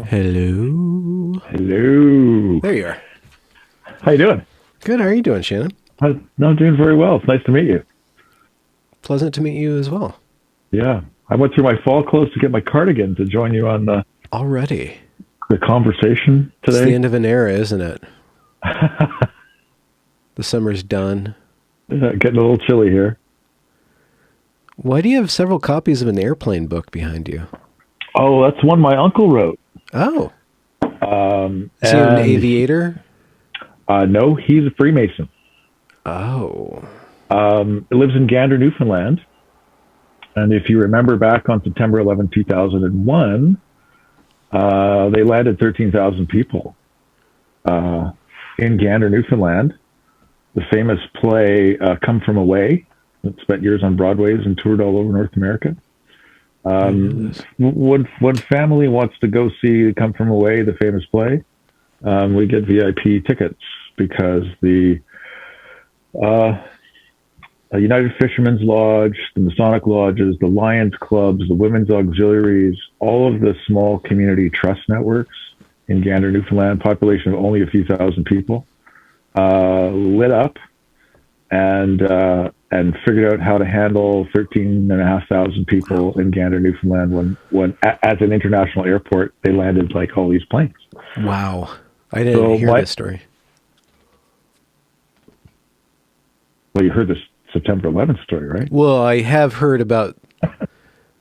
Hello. Hello. There you are. How you doing? Good. How are you doing, Shannon? No, I'm doing very well. It's nice to meet you. Pleasant to meet you as well. Yeah. I went through my fall clothes to get my cardigan to join you on Already. the conversation It's the today. end of an era, isn't it? The summer's done. Getting a little chilly here. Why do you have several copies of an airplane book behind you? Oh, that's one my uncle wrote. Oh. Is he an And aviator? no, he's a Freemason. Oh. He lives in Gander, Newfoundland. And if you remember back on September 11, 2001, they landed 13,000 people in Gander, Newfoundland. The famous play Come From Away that spent years on Broadways and toured all over North America. I know this. When family wants to go see Come From Away, the famous play, we get VIP tickets because the United Fishermen's Lodge, the Masonic Lodges, the Lions Clubs, the Women's Auxiliaries, all of the small community trust networks in Gander, Newfoundland, population of only a few thousand people, lit up and figured out how to handle 13,500 people in Gander, Newfoundland as an international airport, they landed like all these planes. Wow. I didn't So hear this story. well, you heard this September 11th story, right? Well, I have heard about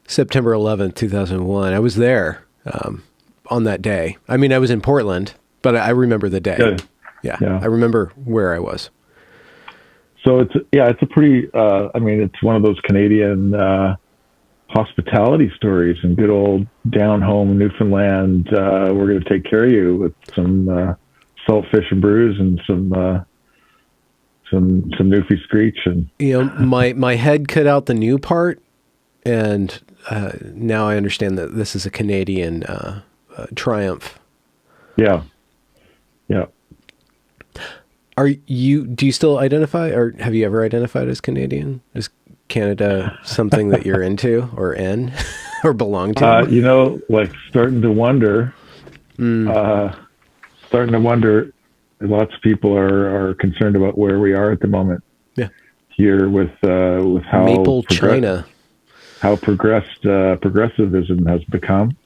September 11th, 2001. I was there on that day. I mean, I was in Portland, but I remember the day. Yeah. Yeah. Yeah. I remember where I was. So it's a pretty, it's one of those Canadian hospitality stories and good old down home Newfoundland. We're going to take care of you with some salt fish and brews and some Newfie screech and My head cut out the new part, and now I understand that this is a Canadian triumph. yeah. Do you still identify, or have you ever identified as Canadian? Is Canada something that you're into or in or belong to? Like starting to wonder. Lots of people are concerned about where we are at the moment. Yeah. Here with how Maple China. how progressivism has become.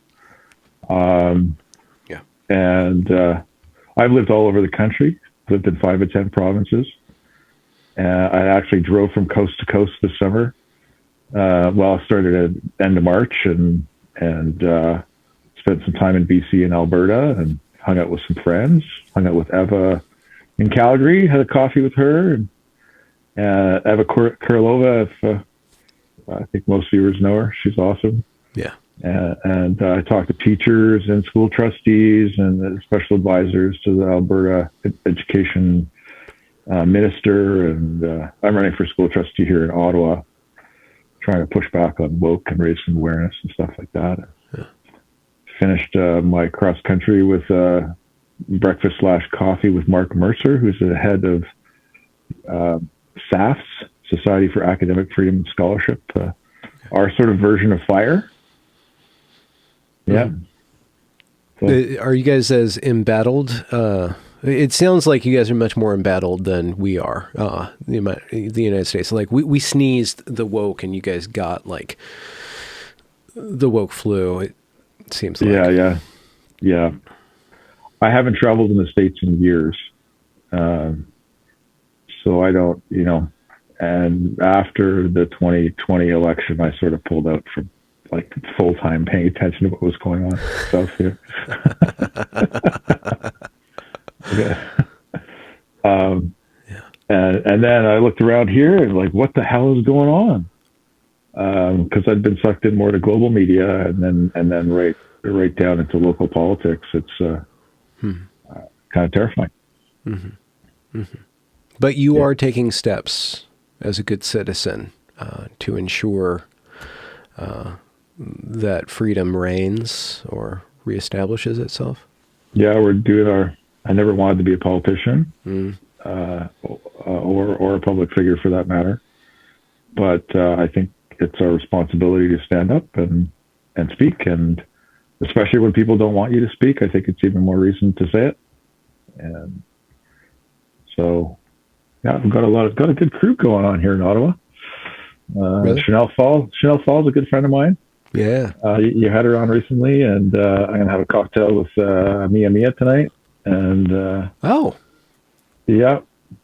Yeah. And I've lived all over the country. Lived in 5 of 10 provinces. I actually drove from coast to coast this summer. I started at end of March and spent some time in BC and Alberta and hung out with some friends. Hung out with Eva in Calgary. Had a coffee with her. And Eva Kurlova, if I think most viewers know her. She's awesome. Yeah. And I talked to teachers and school trustees and special advisors to the Alberta education minister. And I'm running for school trustee here in Ottawa, trying to push back on woke and raise some awareness and stuff like that. Yeah. Finished my cross country with breakfast/coffee with Mark Mercer, who's the head of SAFS, Society for Academic Freedom and Scholarship, our sort of version of FIRE. Yeah. So, Are you guys as embattled? It sounds like you guys are much more embattled than we are. The United States, like we sneezed the woke, and you guys got like the woke flu. It seems like. Yeah. I haven't traveled in the States in years, so I don't. And after the 2020 election, I sort of pulled out from like full time paying attention to what was going on south here. Yeah. And then I looked around here and like, what the hell is going on? Because I'd been sucked in more to global media and then right down into local politics. It's kind of terrifying. Mm-hmm. Mm-hmm. But you are taking steps as a good citizen to ensure that freedom reigns or reestablishes itself. Yeah, we're doing I never wanted to be a politician, or a public figure for that matter. But I think it's our responsibility to stand up and speak and especially when people don't want you to speak. I think it's even more reason to say it. And so, yeah, we've got a good crew going on here in Ottawa. Really? Chanel Fall's a good friend of mine. Yeah. You had her on recently, and I'm gonna have a cocktail with Mia tonight. And yeah, all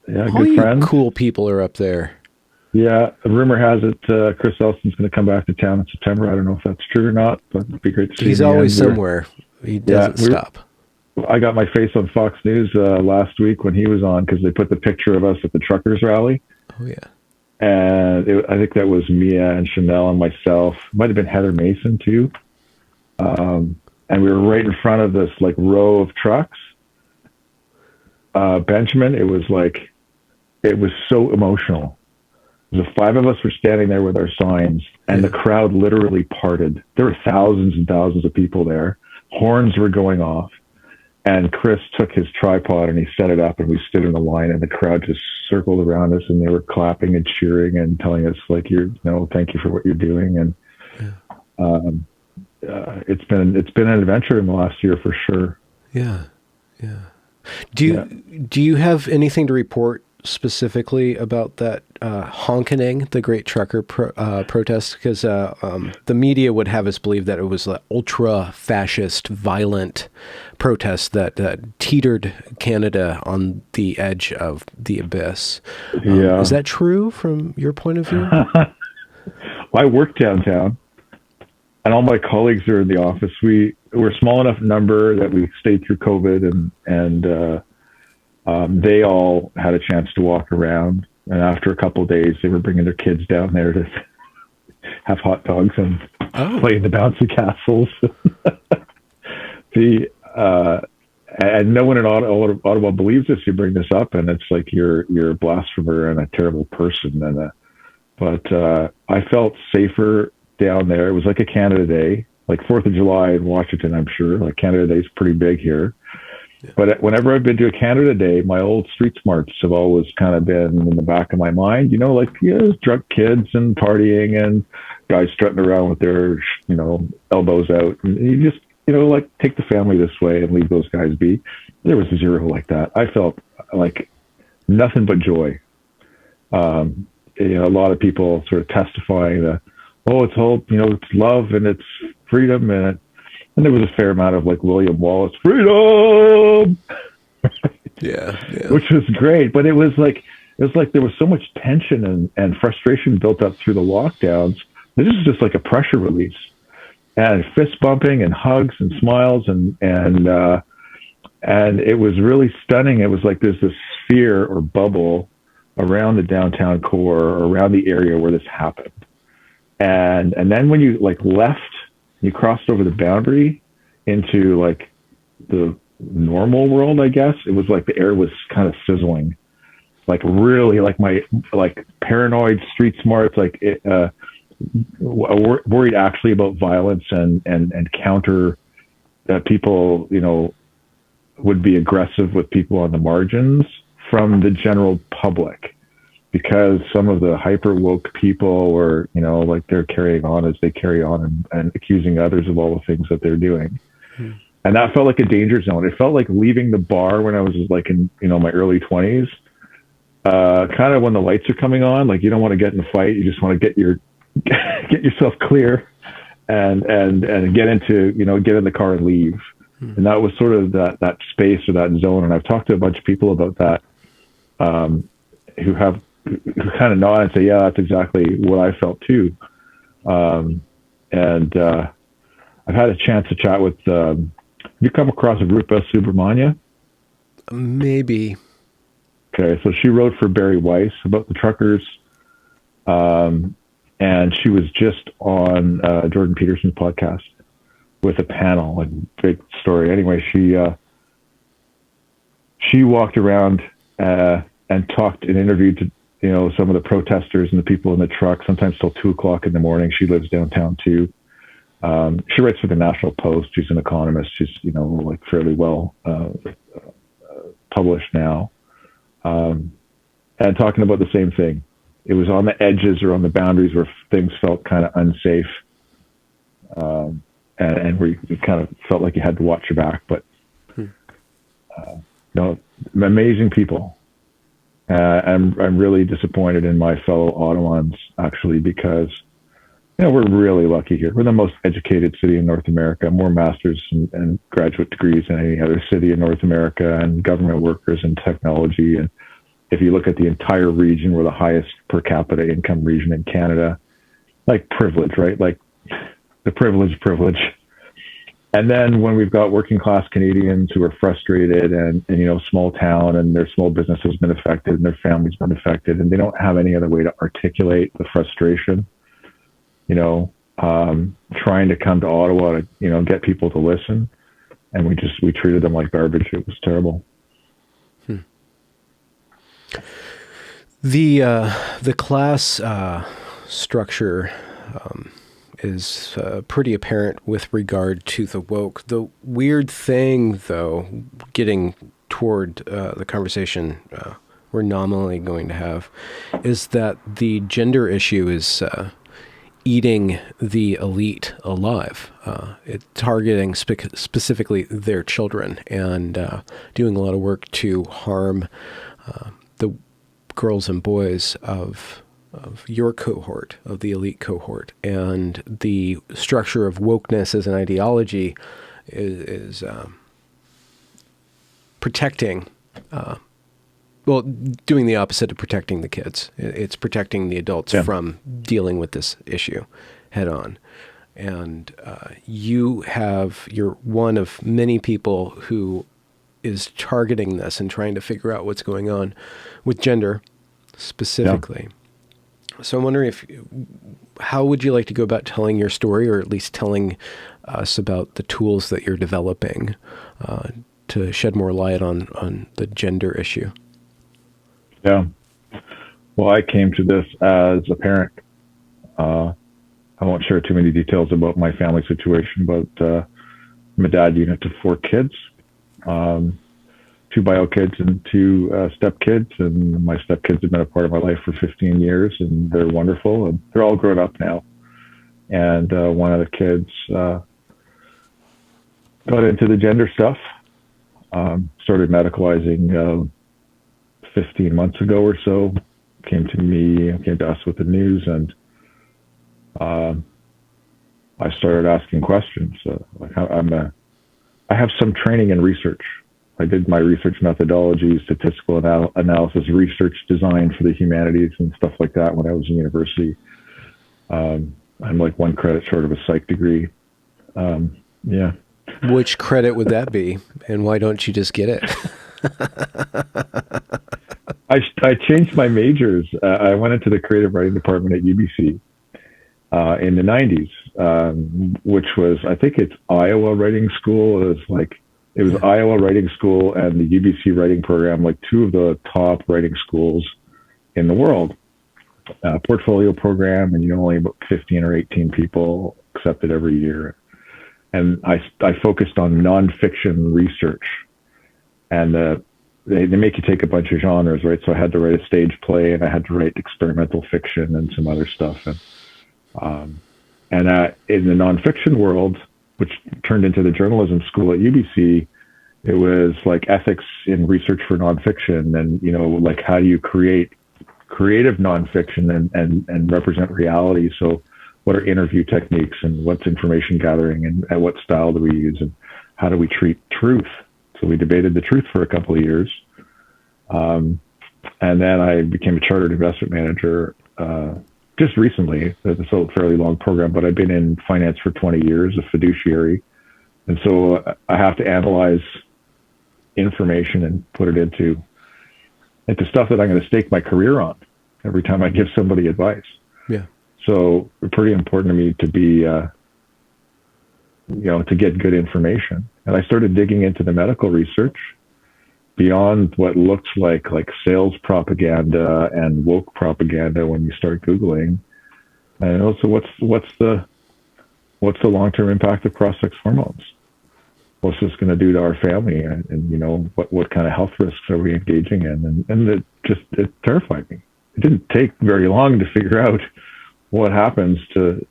good you friends. cool people are up there. Yeah, the rumor has it Chris Elston's going to come back to town in September. I don't know if that's true or not, but it'd be great to see him. He's always somewhere. He doesn't stop. I got my face on Fox News last week when he was on because they put the picture of us at the truckers rally. Oh, yeah. And I think that was Mia and Chanel and myself. Might have been Heather Mason, too. And we were right in front of this, like, row of trucks. Benjamin, it was so emotional. The five of us were standing there with our signs, and the crowd literally parted. There were thousands and thousands of people there. Horns were going off. And Chris took his tripod and he set it up, and we stood in a line, and the crowd just circled around us, and they were clapping and cheering and telling us, like, thank you for what you're doing. And it's been an adventure in the last year for sure. Yeah. Yeah. Do you have anything to report specifically about that honkening, the Great Trucker protest? Because the media would have us believe that it was an ultra-fascist, violent protest that teetered Canada on the edge of the abyss. Is that true from your point of view? I work downtown, and all my colleagues are in the office. We're a small enough number that we stayed through COVID, and they all had a chance to walk around. And after a couple of days, they were bringing their kids down there to have hot dogs and play in the bouncy castles. And no one in Ottawa believes this. You bring this up, and it's like you're a blasphemer and a terrible person. But I felt safer down there. It was like a Canada Day, like 4th of July in Washington, I'm sure. Like Canada Day is pretty big here. Yeah. But whenever I've been to a Canada Day, my old street smarts have always kind of been in the back of my mind, drunk kids and partying and guys strutting around with their, elbows out. And you just, take the family this way and leave those guys be. There was zero like that. I felt like nothing but joy. A lot of people sort of testifying that, it's hope, it's love and it's freedom. And there was a fair amount of like William Wallace, freedom, yeah, which was great. But it was like there was so much tension and frustration built up through the lockdowns. This is just like a pressure release, and fist bumping and hugs and smiles and it was really stunning. It was like there's this sphere or bubble around the downtown core, or around the area where this happened, and then when you left. You crossed over the boundary into like the normal world, I guess. It was like the air was kind of sizzling, like really like my paranoid street smarts, worried actually about violence and counter that people, would be aggressive with people on the margins from the general public. Because some of the hyper woke people were, they're carrying on as they carry on and accusing others of all the things that they're doing. Mm. And that felt like a danger zone. It felt like leaving the bar when I was like in, my early 20s, kind of when the lights are coming on, like you don't want to get in a fight. You just want to get yourself clear and get into, get in the car and leave. Mm. And that was sort of that space or that zone. And I've talked to a bunch of people about that, who kind of nod and say, yeah, that's exactly what I felt too. And I've had a chance to chat with, have you come across Rupa Subramanya? Maybe. Okay. So she wrote for Barry Weiss about the truckers. And she was just on Jordan Peterson's podcast with a panel, like big story. Anyway, she walked around, and talked and interviewed to, some of the protesters and the people in the truck, sometimes till 2:00 in the morning. She lives downtown too. She writes for the National Post. She's an economist. She's, fairly well published now. And talking about the same thing. It was on the edges or on the boundaries where things felt kind of unsafe. and where you kind of felt like you had to watch your back. But no, amazing people. I'm really disappointed in my fellow Ottawans, actually, because we're really lucky here. We're the most educated city in North America, more masters and graduate degrees than any other city in North America, and government workers in technology. And if you look at the entire region, we're the highest per capita income region in Canada. Like privilege, right? Like the privilege. And then when we've got working class Canadians who are frustrated and small town, and their small business has been affected and their family's been affected, and they don't have any other way to articulate the frustration, trying to come to Ottawa to, get people to listen. And we treated them like garbage. It was terrible. The class structure is pretty apparent with regard to the woke. The weird thing, though, getting toward the conversation we're nominally going to have, is that the gender issue is eating the elite alive. It's targeting specifically their children and doing a lot of work to harm the girls and boys of your cohort, of the elite cohort. And the structure of wokeness as an ideology is protecting, doing the opposite of protecting the kids. It's protecting the adults from dealing with this issue head on. And you're one of many people who is targeting this and trying to figure out what's going on with gender specifically. Yeah. So I'm wondering how would you like to go about telling your story, or at least telling us about the tools that you're developing to shed more light on the gender issue? Yeah. Well, I came to this as a parent. I won't share too many details about my family situation, but I'm a dad unit to 4 kids. 2 bio kids and 2 step kids, and my step kids have been a part of my life for 15 years, and they're wonderful, and they're all grown up now. And one of the kids got into the gender stuff, started medicalizing 15 months ago or so, came to us with the news, and I started asking questions. I have some training in research. I did my research methodology, statistical analysis, research design for the humanities and stuff like that when I was in university. I'm like 1 credit short of a psych degree. Yeah. Which credit would that be? And why don't you just get it? I changed my majors. I went into the creative writing department at UBC in the 90s, which was, I think it's Iowa Writing School. It was Iowa Writing School and the UBC Writing Program, like 2 of the top writing schools in the world. Portfolio program, and only about 15 or 18 people accepted every year. And I focused on nonfiction research, and they make you take a bunch of genres, right? So I had to write a stage play, and I had to write experimental fiction and some other stuff. And in the nonfiction world, which turned into the journalism school at UBC, it was like ethics in research for nonfiction, and like how do you create creative nonfiction and represent reality. So what are interview techniques, and what's information gathering, and what style do we use, and how do we treat truth? So we debated the truth for a couple of years. And then I became a chartered investment manager just recently. It's a fairly long program, but I've been in finance for 20 years, a fiduciary. And so I have to analyze information and put it into stuff that I'm going to stake my career on every time I give somebody advice. Yeah. So it's pretty important to me to be, to get good information. And I started digging into the medical research beyond what looks like sales propaganda and woke propaganda when you start Googling. And also what's the long-term impact of cross-sex hormones? What's this going to do to our family? And what kind of health risks are we engaging in? And it terrified me. It didn't take very long to figure out what happens to,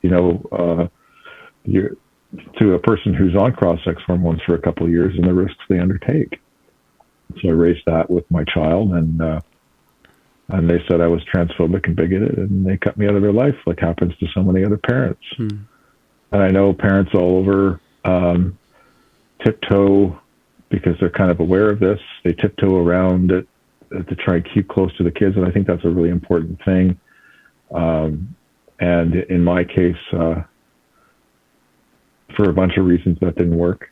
to a person who's on cross-sex hormones for a couple of years and the risks they undertake. So I raised that with my child, and they said I was transphobic and bigoted, and they cut me out of their life, like happens to so many other parents. And I know parents all over tiptoe, because they're kind of aware of this. They tiptoe around it to try and keep close to the kids, and I think that's a really important thing. And in my case, for a bunch of reasons, that didn't work.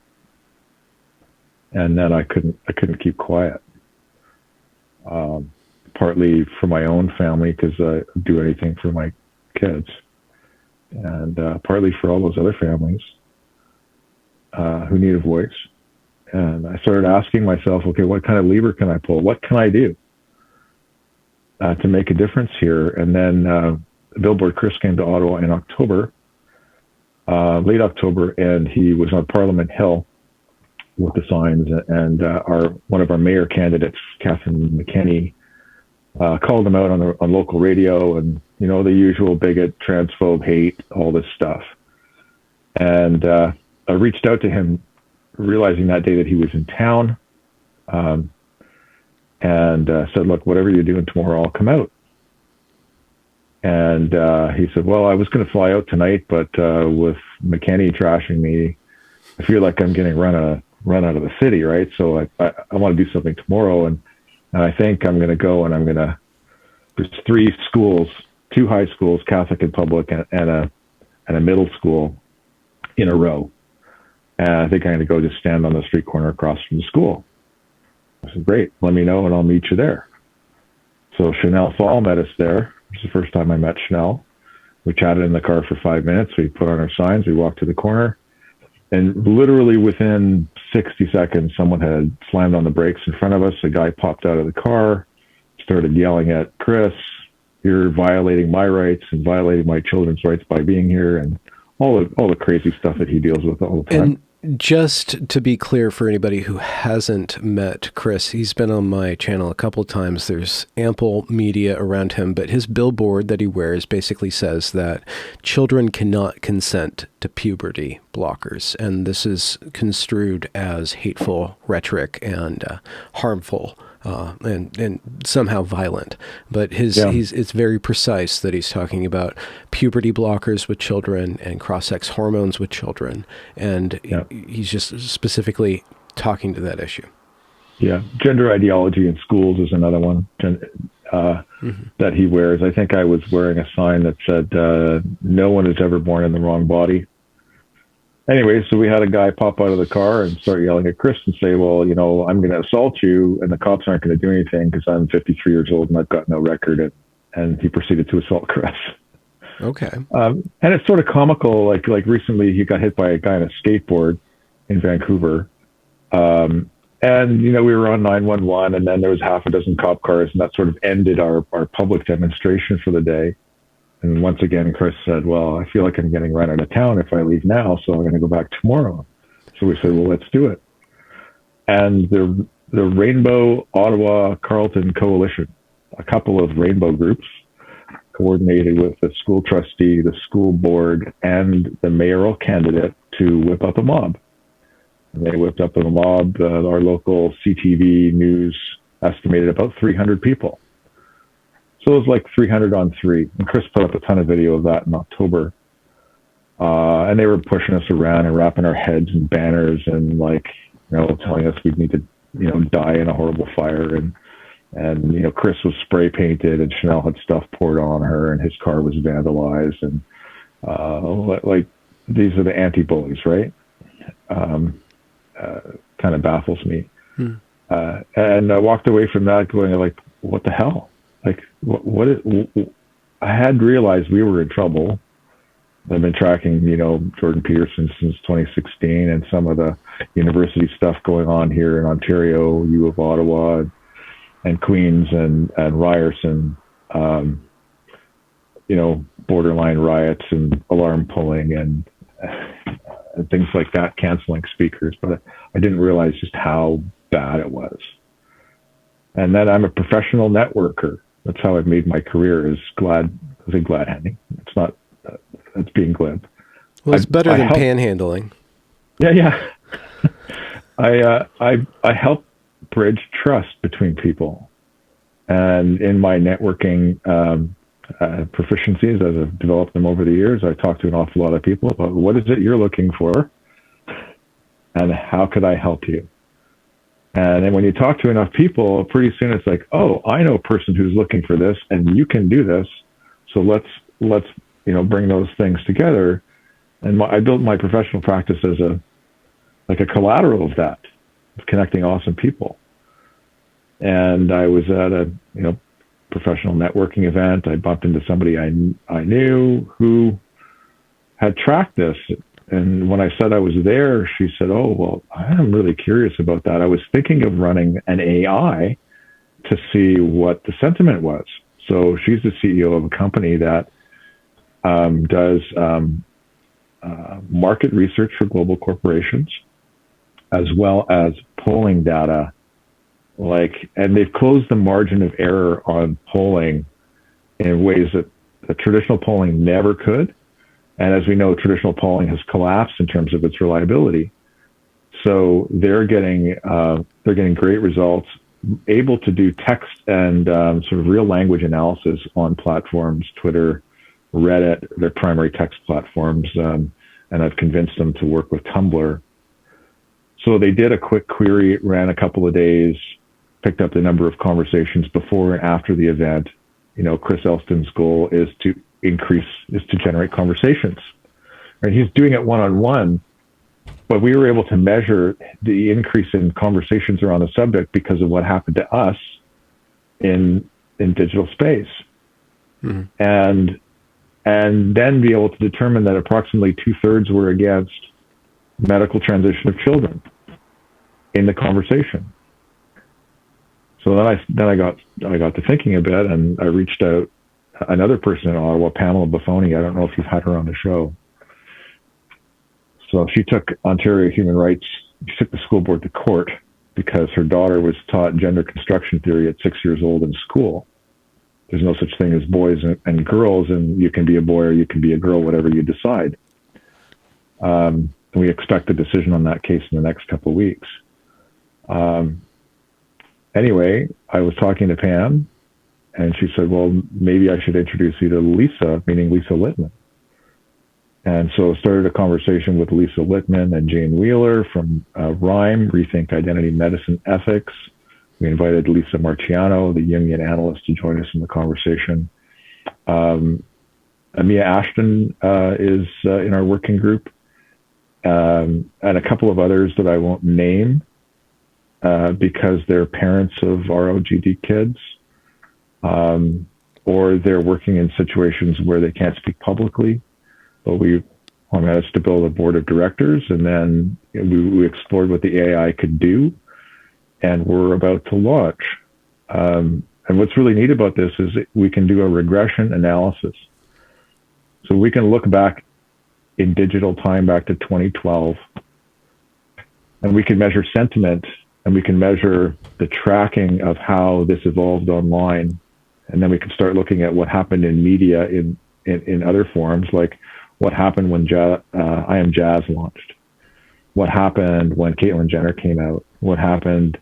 And then I couldn't keep quiet. Partly for my own family, because I do anything for my kids, and partly for all those other families who need a voice. And I started asking myself, okay, what kind of lever can I pull? What can I do to make a difference here? And then Billboard Chris came to Ottawa in October, late October, and he was on Parliament Hill with the signs. And one of our mayor candidates, Catherine McKenney, called him out on local radio, and the usual bigot, transphobe, hate, all this stuff. And I reached out to him, realizing that day that he was in town, and said, look, whatever you're doing tomorrow, I'll come out. And he said, well, I was going to fly out tonight, but with McKenney trashing me, I feel like I'm getting run out of the city, right? So I want to do something tomorrow, and I think I'm going to go, and there's 3 schools, 2 high schools, Catholic and public, and a middle school in a row. And I think I'm going to go just stand on the street corner across from the school. I said, great, let me know and I'll meet you there. So Chanel Fall met us there. It was the first time I met Chanel. We chatted in the car for 5 minutes. We put on our signs. We walked to the corner. And literally within 60 seconds, someone had slammed on the brakes in front of us. A guy popped out of the car, started yelling at Chris, you're violating my rights and violating my children's rights by being here, and all the crazy stuff that he deals with all the time. And just to be clear for anybody who hasn't met Chris, he's been on my channel a couple times. There's ample media around him, but his billboard that he wears basically says that children cannot consent to puberty blockers, and this is construed as hateful rhetoric and harmful. And somehow violent, but it's very precise that he's talking about puberty blockers with children and cross-sex hormones with children, and he's just specifically talking to that issue. Yeah, gender ideology in schools is another one that he wears. I think I was wearing a sign that said, "No one is ever born in the wrong body." Anyway, so we had a guy pop out of the car and start yelling at Chris and say, well, I'm going to assault you, and the cops aren't going to do anything because I'm 53 years old and I've got no record. And he proceeded to assault Chris. Okay. And it's sort of comical. Like recently he got hit by a guy on a skateboard in Vancouver. And, we were on 911, and then there was half a dozen cop cars, and that sort of ended our public demonstration for the day. And once again, Chris said, well, I feel like I'm getting run out of town if I leave now, so I'm going to go back tomorrow. So we said, well, let's do it. And the Rainbow Ottawa Carleton Coalition, a couple of rainbow groups, coordinated with the school trustee, the school board, and the mayoral candidate to whip up a mob. And they whipped up a mob. Our local CTV news estimated about 300 people. So it was like 300 on 3. And Chris put up a ton of video of that in October. And they were pushing us around and wrapping our heads in banners and telling us we'd need to, die in a horrible fire. And Chris was spray painted, and Chanel had stuff poured on her, and his car was vandalized. And these are the anti-bullies, right? Kind of baffles me. And I walked away from that going what the hell? I had realized we were in trouble. I've been tracking, Jordan Peterson since 2016, and some of the university stuff going on here in Ontario, U of Ottawa, and Queens, and Ryerson, borderline riots and alarm pulling and things like that, canceling speakers. But I didn't realize just how bad it was. And then I'm a professional networker. That's how I've made my career, is glad handing. It's not, it's being glib. Well, it's better than panhandling. Yeah. I help bridge trust between people. And in my networking proficiencies, as I've developed them over the years, I talk to an awful lot of people about what is it you're looking for and how could I help you? And then when you talk to enough people, pretty soon it's like, oh, I know a person who's looking for this and you can do this. So let's bring those things together. And I built my professional practice as a collateral of that, of connecting awesome people. And I was at a professional networking event. I bumped into somebody I knew who had tracked this. And when I said I was there, she said, oh, well, I'm really curious about that. I was thinking of running an AI to see what the sentiment was. So she's the CEO of a company that does market research for global corporations, as well as polling data. And they've closed the margin of error on polling in ways that traditional polling never could. And as we know, traditional polling has collapsed in terms of its reliability. So they're getting great results, able to do text and sort of real language analysis on platforms, Twitter, Reddit, their primary text platforms. And I've convinced them to work with Tumblr. So they did a quick query, ran a couple of days, picked up the number of conversations before and after the event. Chris Elston's goal is to generate conversations. Right? He's doing it one-on-one, but we were able to measure the increase in conversations around the subject because of what happened to us in digital space. Mm-hmm. And then be able to determine that approximately 2/3 were against medical transition of children in the conversation. So then I got to thinking a bit, and I reached out another person in Ottawa, Pamela Buffoni. I don't know if you've had her on the show. So she took Ontario Human Rights, she took the school board to court because her daughter was taught gender construction theory at 6 years old in school. There's no such thing as boys and girls, and you can be a boy or you can be a girl, whatever you decide. And we expect a decision on that case in the next couple of weeks. Anyway, I was talking to Pam, and she said, well, maybe I should introduce you to Lisa, meaning Lisa Littman. And so I started a conversation with Lisa Littman and Jane Wheeler from RIME, Rethink Identity Medicine Ethics. We invited Lisa Marciano, the Jungian analyst, to join us in the conversation. Amia Ashton is in our working group, and a couple of others that I won't name because they're parents of ROGD kids, or they're working in situations where they can't speak publicly. But we wanted us to build a board of directors, and then we explored what the AI could do, and we're about to launch. And what's really neat about this is we can do a regression analysis. So we can look back in digital time back to 2012, and we can measure sentiment, and we can measure the tracking of how this evolved online. And then we can start looking at what happened in media in other forms, like what happened when I Am Jazz launched, what happened when Caitlyn Jenner came out, what happened,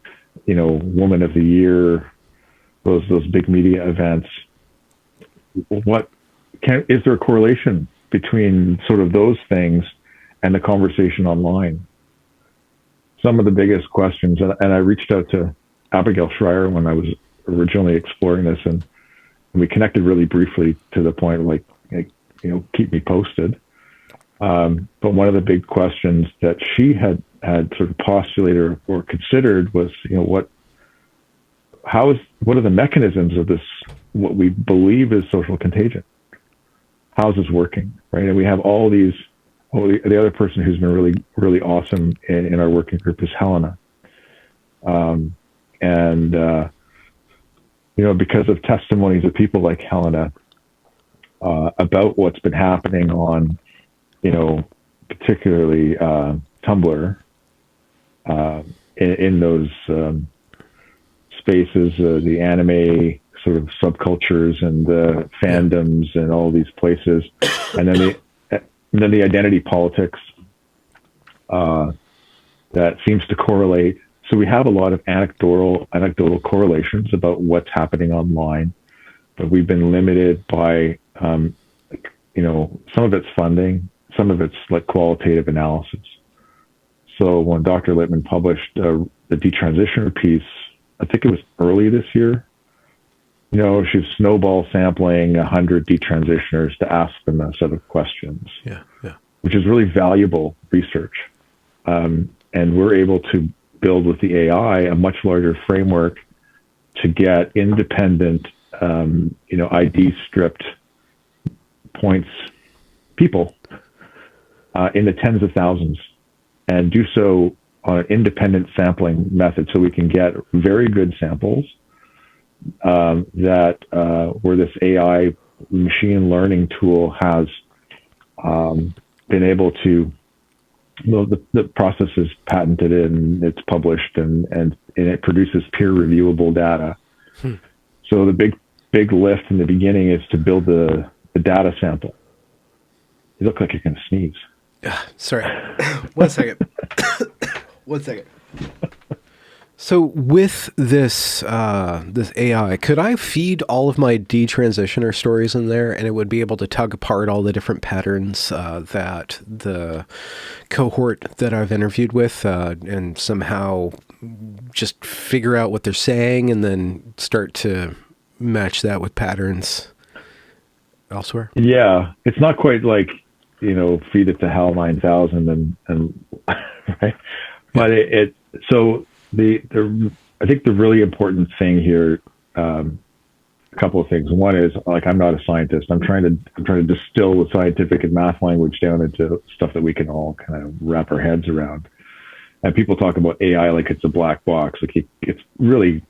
Woman of the Year, those big media events. Is there a correlation between sort of those things and the conversation online? Some of the biggest questions, and I reached out to Abigail Schreier when I was originally exploring this, and we connected really briefly to the point like keep me posted. But one of the big questions that she had sort of postulated or considered was, what are the mechanisms of this, what we believe is social contagion? How's this working, right? And we have all these. The other person who's been really, really awesome in our working group is Helena. Because of testimonies of people like Helena about what's been happening on, particularly Tumblr, in those spaces, the anime sort of subcultures and the fandoms and all these places. And then And then the identity politics that seems to correlate. So we have a lot of anecdotal correlations about what's happening online, but we've been limited by, some of it's funding, some of it's like qualitative analysis. So when Dr. Littman published the detransitioner piece, I think it was early this year, she's snowball sampling 100 detransitioners to ask them a set of questions, which is really valuable research. And we're able to build with the AI a much larger framework to get independent, ID stripped points people in the tens of thousands, and do so on an independent sampling method, so we can get very good samples that where this AI machine learning tool has been able to. Well, the process is patented and it's published, and it produces peer reviewable data. So the big lift in the beginning is to build the data sample. You look like you're going to sneeze. Sorry. 1 second. 1 second. So with this this AI, could I feed all of my detransitioner stories in there, and it would be able to tug apart all the different patterns that the cohort that I've interviewed with, and somehow just figure out what they're saying, and then start to match that with patterns elsewhere? Yeah, it's not quite like feed it to HAL 9000 and right, but it so. I think the really important thing here, a couple of things. One is, like, I'm not a scientist. I'm trying to distill the scientific and math language down into stuff that we can all kind of wrap our heads around. And people talk about AI like it's a black box. Like it's really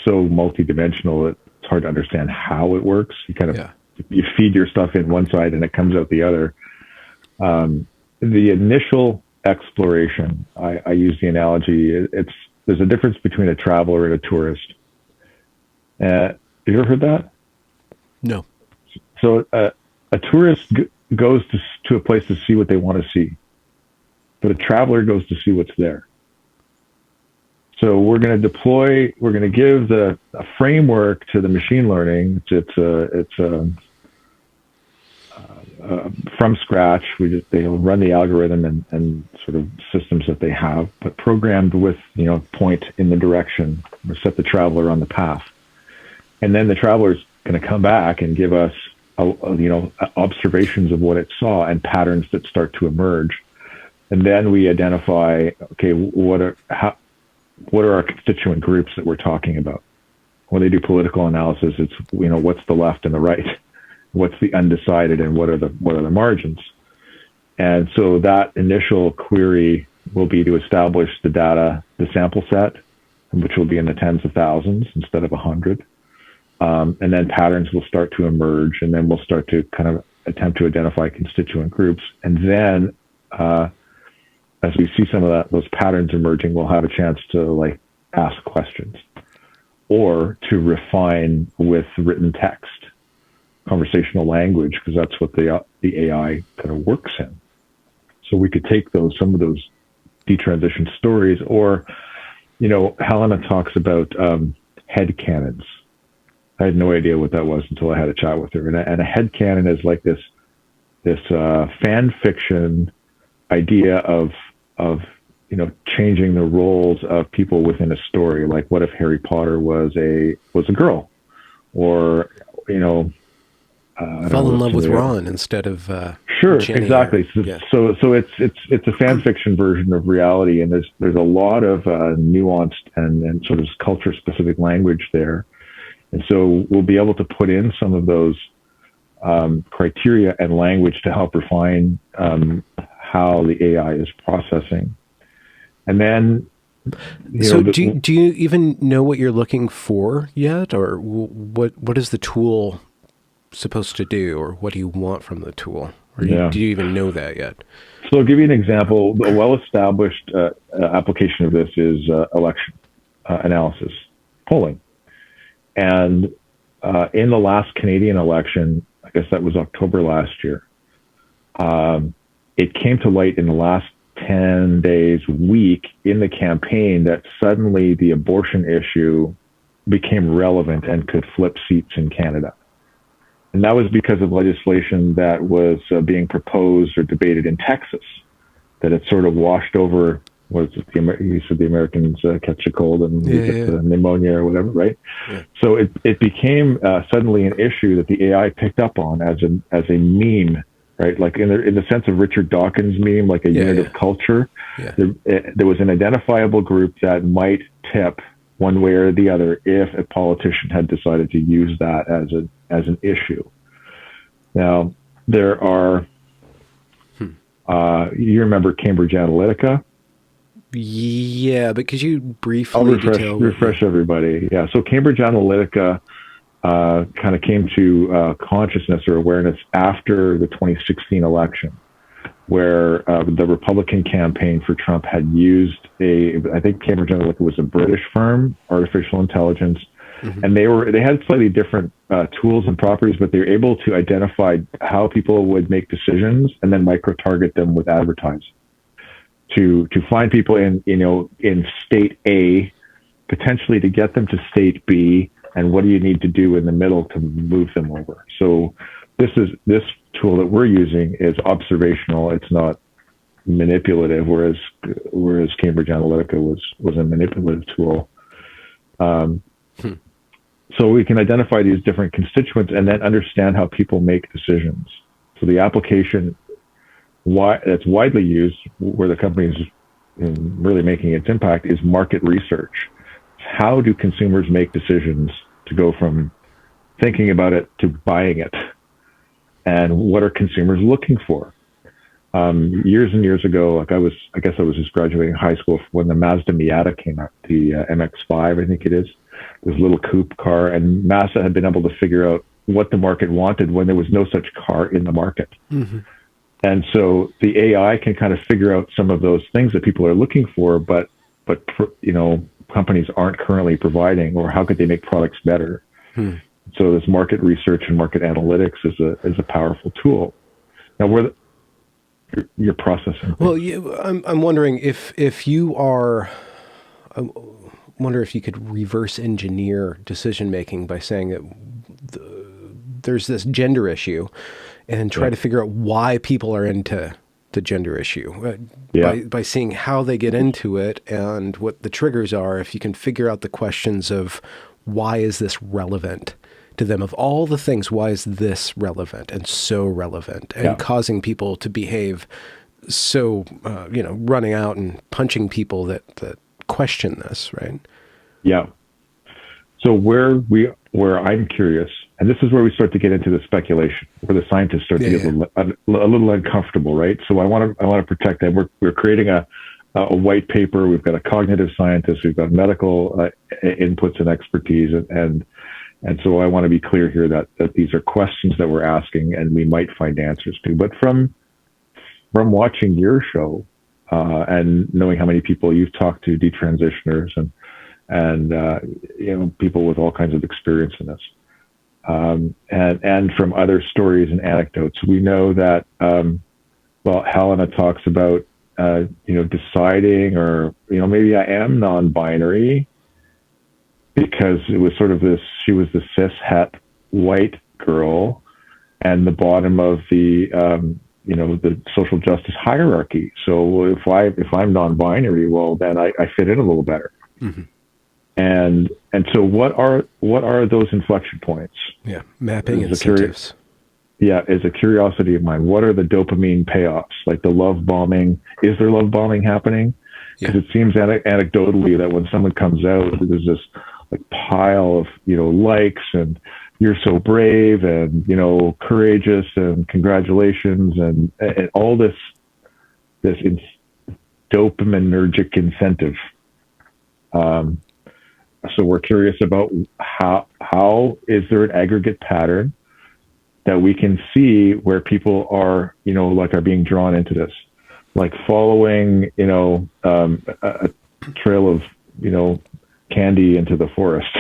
so multidimensional that it's hard to understand how it works. You kind of you feed your stuff in one side and it comes out the other. The initial exploration, I use the analogy. There's a difference between a traveler and a tourist. Have you ever heard that? No. So a tourist goes to a place to see what they want to see, but a traveler goes to see what's there. So we're going to give a framework to the machine learning. It's from scratch. They'll run the algorithm and sort of systems that they have, but programmed with, point in the direction, or set the traveler on the path. And then the traveler's going to come back and give us, observations of what it saw and patterns that start to emerge. And then we identify, okay, what are our constituent groups that we're talking about? When they do political analysis, it's, what's the left and the right? What's the undecided, and what are the margins? And so that initial query will be to establish the data, the sample set, which will be in the tens of thousands instead of 100. And then patterns will start to emerge, and then we'll start to kind of attempt to identify constituent groups. And then as we see some of those patterns emerging, we'll have a chance to ask questions or to refine with written text, conversational language, because that's what the AI kind of works in. So we could take some of those detransition stories, or, Helena talks about head canons. I had no idea what that was until I had a chat with her. And a head canon is like this fan fiction idea of changing the roles of people within a story. Like, what if Harry Potter was a girl, or fell in love with Ron instead of sure, Jenny, exactly. So it's a fan fiction version of reality, and there's a lot of nuanced and sort of culture specific language there, and so we'll be able to put in some of those criteria and language to help refine how the AI is processing, and then. Do you even know what you're looking for yet, or what is the tool supposed to do, or what do you want from the tool? Or do you even know that yet? So I'll give you an example. A well-established application of this is election analysis, polling. And in the last Canadian election, I guess that was October last year, it came to light in the last 10 days, week in the campaign that suddenly the abortion issue became relevant and could flip seats in Canada. And that was because of legislation that was being proposed or debated in Texas, that had sort of washed over. Was it you said the Americans catch a cold and get pneumonia or whatever, right? Yeah. So it became suddenly an issue that the AI picked up on as a meme, right? Like in the sense of Richard Dawkins' meme, like a unit of culture. Yeah. There was an identifiable group that might tip one way or the other if a politician had decided to use that as an issue. Now there are. You remember Cambridge Analytica? Yeah, but could you briefly I'll refresh everybody? Yeah, so Cambridge Analytica kind of came to consciousness or awareness after the 2016 election, where the Republican campaign for Trump had used I think Cambridge Analytica was a British firm, artificial intelligence, and they had slightly different tools and properties, but they were able to identify how people would make decisions and then micro-target them with advertising. To find people in state A, potentially to get them to state B, and what do you need to do in the middle to move them over? So this tool that we're using is observational. It's not manipulative, whereas Cambridge Analytica was a manipulative tool. So we can identify these different constituents and then understand how people make decisions. So the application that's widely used, where the company is really making its impact, is market research. How do consumers make decisions to go from thinking about it to buying it? And what are consumers looking for? Years and years ago, I guess I was just graduating high school when the Mazda Miata came out, the MX-5, I think it is, this little coupe car, and Mazda had been able to figure out what the market wanted when there was no such car in the market. Mm-hmm. And so the AI can kind of figure out some of those things that people are looking for, but companies aren't currently providing, or how could they make products better? So this market research and market analytics is a powerful tool. Now, you're processing. Well, I'm wondering if you are. I wonder if you could reverse engineer decision making by saying that there's this gender issue, and try to figure out why people are into the gender issue by seeing how they get into it and what the triggers are. If you can figure out the questions of why is this relevant to them, of all the things, why is this relevant and so relevant and causing people to behave so, running out and punching people that question this, right? Yeah. So where I'm curious, and this is where we start to get into the speculation, where the scientists start to get a little uncomfortable, right? So I want to protect that. We're creating a white paper. We've got a cognitive scientist. We've got medical inputs and expertise, and so I want to be clear here that these are questions that we're asking, and we might find answers to. But from watching your show and knowing how many people you've talked to, detransitioners and people with all kinds of experience in this. And from other stories and anecdotes, we know that, Helena talks about, deciding, or, maybe I am non-binary, because it was sort of she was the cis het white girl and the bottom of the social justice hierarchy. So if I'm non-binary, well, then I fit in a little better. Mm-hmm. And so what are those inflection points? Yeah, mapping incentives. Is a curiosity of mine. What are the dopamine payoffs? Like the love bombing. Is there love bombing happening? Because it seems anecdotally that when someone comes out, there's this pile of likes, and you're so brave, and courageous, and congratulations, and all this dopaminergic incentive. So we're curious about how is there an aggregate pattern that we can see where people are, are being drawn into this, like following, a trail of, candy into the forest.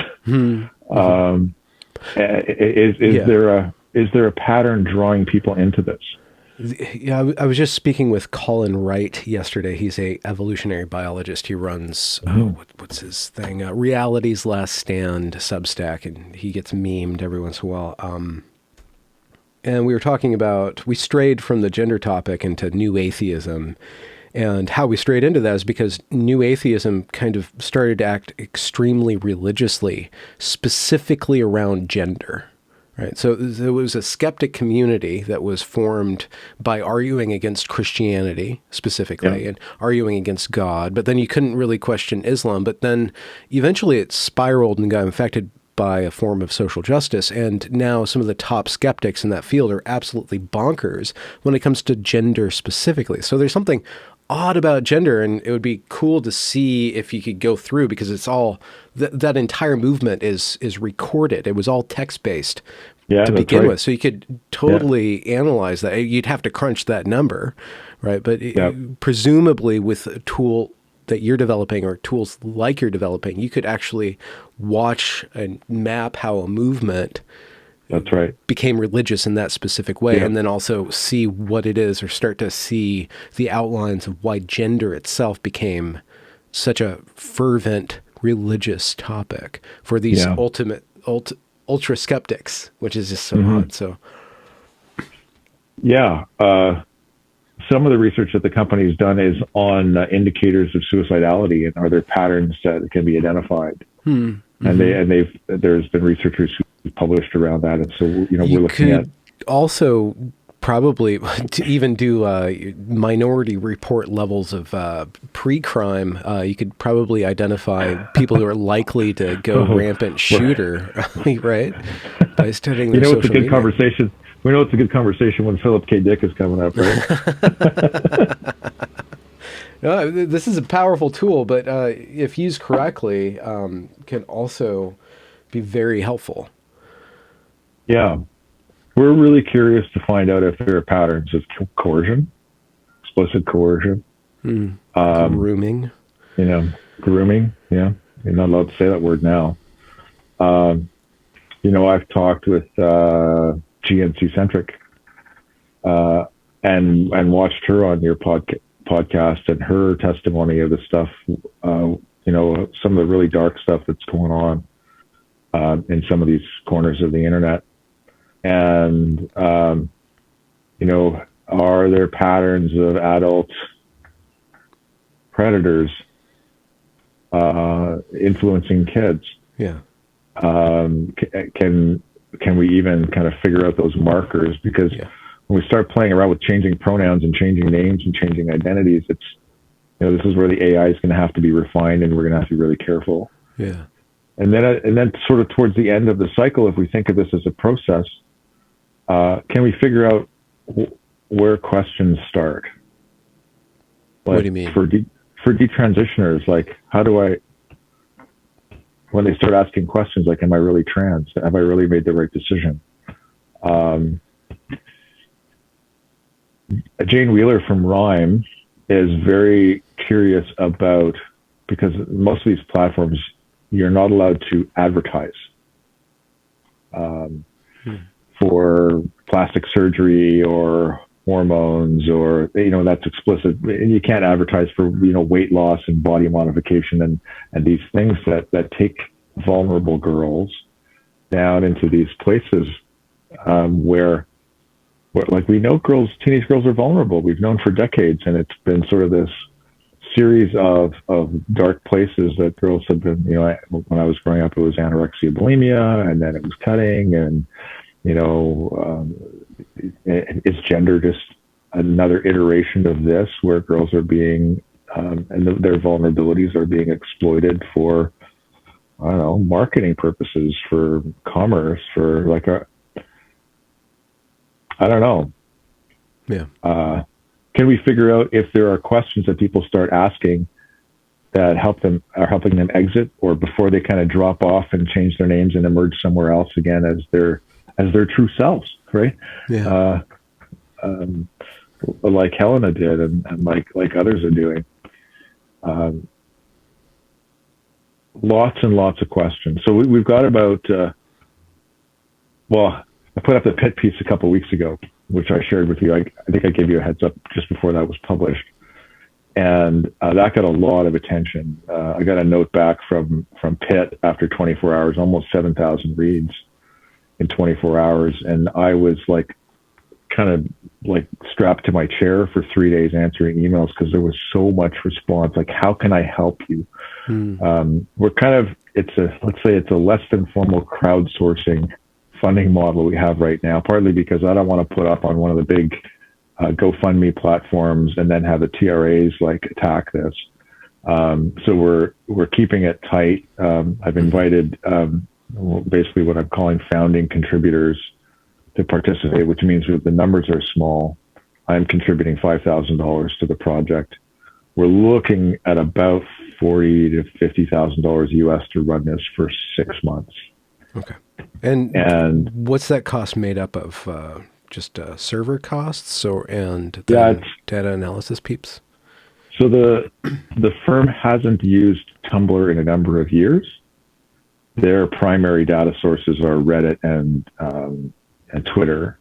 Is there a pattern drawing people into this? Yeah, I was just speaking with Colin Wright yesterday. He's a evolutionary biologist. He runs what's his thing? Reality's Last Stand Substack, and he gets memed every once in a while. And we were talking about, we strayed from the gender topic into new atheism. And how we strayed into that is because new atheism kind of started to act extremely religiously, specifically around gender. Right. So there was a skeptic community that was formed by arguing against Christianity specifically and arguing against God. But then you couldn't really question Islam. But then eventually it spiraled and got infected by a form of social justice. And now some of the top skeptics in that field are absolutely bonkers when it comes to gender specifically. So there's something odd about gender, and it would be cool to see if you could go through, because it's all that entire movement is recorded. It was all text-based to begin with, so you could totally analyze that. You'd have to crunch that number, right? But presumably with a tool that you're developing or tools like you're developing, you could actually watch and map how a movement became religious in that specific way, and then also see what it is, or start to see the outlines of why gender itself became such a fervent religious topic for these ultra skeptics, which is just so odd. So some of the research that the company's done is on indicators of suicidality, and are there patterns that can be identified. And there's been researchers who published around that, and so we're looking at also probably to even do minority report levels of pre-crime. You could probably identify people who are likely to go rampant shooter, right? By studying their social media. Conversation. We know it's a good conversation when Philip K. Dick is coming up, right? No, this is a powerful tool, but if used correctly, can also be very helpful. Yeah. We're really curious to find out if there are patterns of coercion, explicit coercion. Grooming. Grooming. Yeah. You're not allowed to say that word now. I've talked with GNC Centric and watched her on your podcast, and her testimony of the stuff, some of the really dark stuff that's going on in some of these corners of the internet. And, are there patterns of adult predators influencing kids? Yeah. Can we even kind of figure out those markers? Because when we start playing around with changing pronouns and changing names and changing identities, it's, this is where the AI is going to have to be refined, and we're going to have to be really careful. Yeah. And then sort of towards the end of the cycle, if we think of this as a process, can we figure out where questions start? What do you mean? For detransitioners, like, how do I, when they start asking questions like, am I really trans? Have I really made the right decision? Jane Wheeler from Rhyme is very curious about, because most of these platforms, you're not allowed to advertise for plastic surgery or hormones, or, that's explicit. And you can't advertise for, weight loss and body modification and these things that take vulnerable girls down into these places where like, we know teenage girls are vulnerable. We've known for decades, and it's been sort of this series of dark places that girls have been, when I was growing up, it was anorexia, bulimia, and then it was cutting, and, is gender just another iteration of this, where girls are being, and their vulnerabilities are being exploited for, I don't know, marketing purposes, for commerce, for like I don't know. Yeah. Can we figure out if there are questions that people start asking that helping them exit, or before they kind of drop off and change their names and emerge somewhere else again as their true selves, right? Yeah. Like Helena did, and like others are doing. Lots and lots of questions. So we've got about, I put up the pit piece a couple of weeks ago, which I shared with you. I think I gave you a heads up just before that was published. And that got a lot of attention. I got a note back from Pitt after 24 hours, almost 7,000 reads in 24 hours. And I was like, kind of like strapped to my chair for 3 days answering emails because there was so much response. Like, how can I help you? We're kind of, let's say it's a less than formal crowdsourcing funding model we have right now, partly because I don't want to put up on one of the big GoFundMe platforms and then have the TRAs like attack this. So we're keeping it tight. I've invited basically what I'm calling founding contributors to participate, which means that the numbers are small. I'm contributing $5,000 to the project. We're looking at about $40,000 to $50,000 US to run this for 6 months. Okay. And what's that cost made up of? Just server costs and data analysis peeps? So the firm hasn't used Tumblr in a number of years. Their primary data sources are Reddit and Twitter.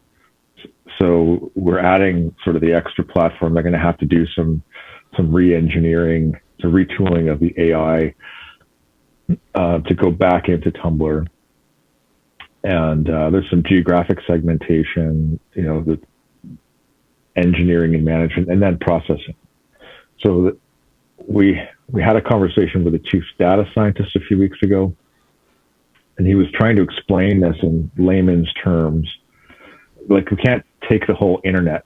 So we're adding sort of the extra platform. They're going to have to do some re-engineering, some retooling of the AI to go back into Tumblr. And there's some geographic segmentation, the engineering and management, and then processing. So we had a conversation with the chief data scientist a few weeks ago, and he was trying to explain this in layman's terms. Like, we can't take the whole internet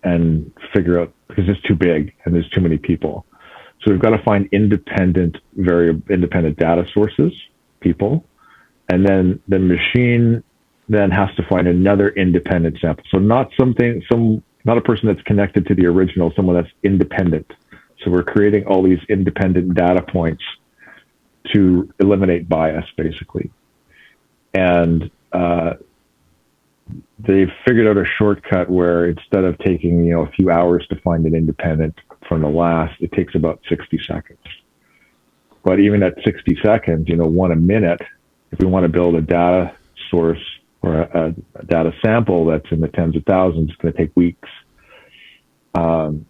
and figure out, because it's too big and there's too many people. So we've got to find independent data sources, people. And then the machine then has to find another independent sample. So not a person that's connected to the original, someone that's independent. So we're creating all these independent data points to eliminate bias, basically. And they've figured out a shortcut where instead of taking, a few hours to find an independent from the last, it takes about 60 seconds. But even at 60 seconds, 1 a minute, if we want to build a data source or a data sample that's in the tens of thousands, it's going to take weeks. And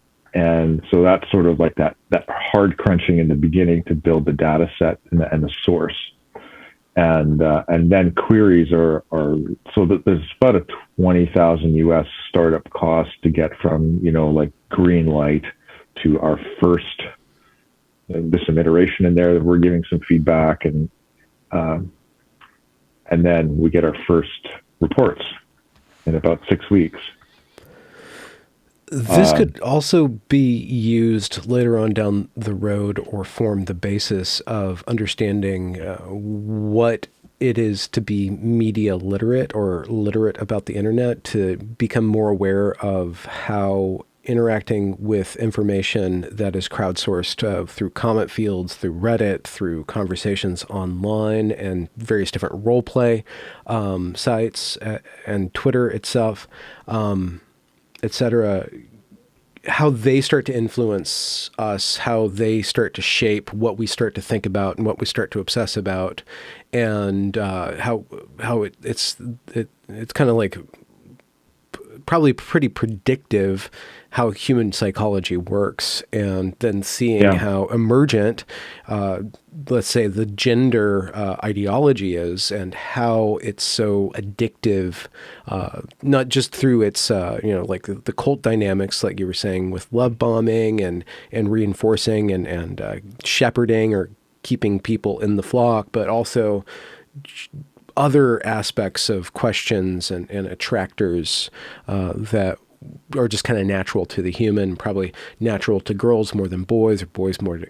so that's sort of like that hard crunching in the beginning to build the data set and the source. And then queries are so that there's about a 20,000 US startup cost to get from, like green light to our first, there's some iteration in there that we're giving some feedback, and then we get our first reports in about 6 weeks. This could also be used later on down the road or form the basis of understanding what it is to be media literate or literate about the internet, to become more aware of how interacting with information that is crowdsourced through comment fields, through Reddit, through conversations online, and various different role play sites and Twitter itself, etc., how they start to influence us, how they start to shape what we start to think about and what we start to obsess about, and how it's kind of like probably pretty predictive how human psychology works, and then seeing how emergent, let's say, the gender ideology is, and how it's so addictive, not just through its, like the cult dynamics, like you were saying, with love bombing and reinforcing and shepherding or keeping people in the flock, but also other aspects of questions and attractors that are just kind of natural to the human, probably natural to girls more than boys, or boys more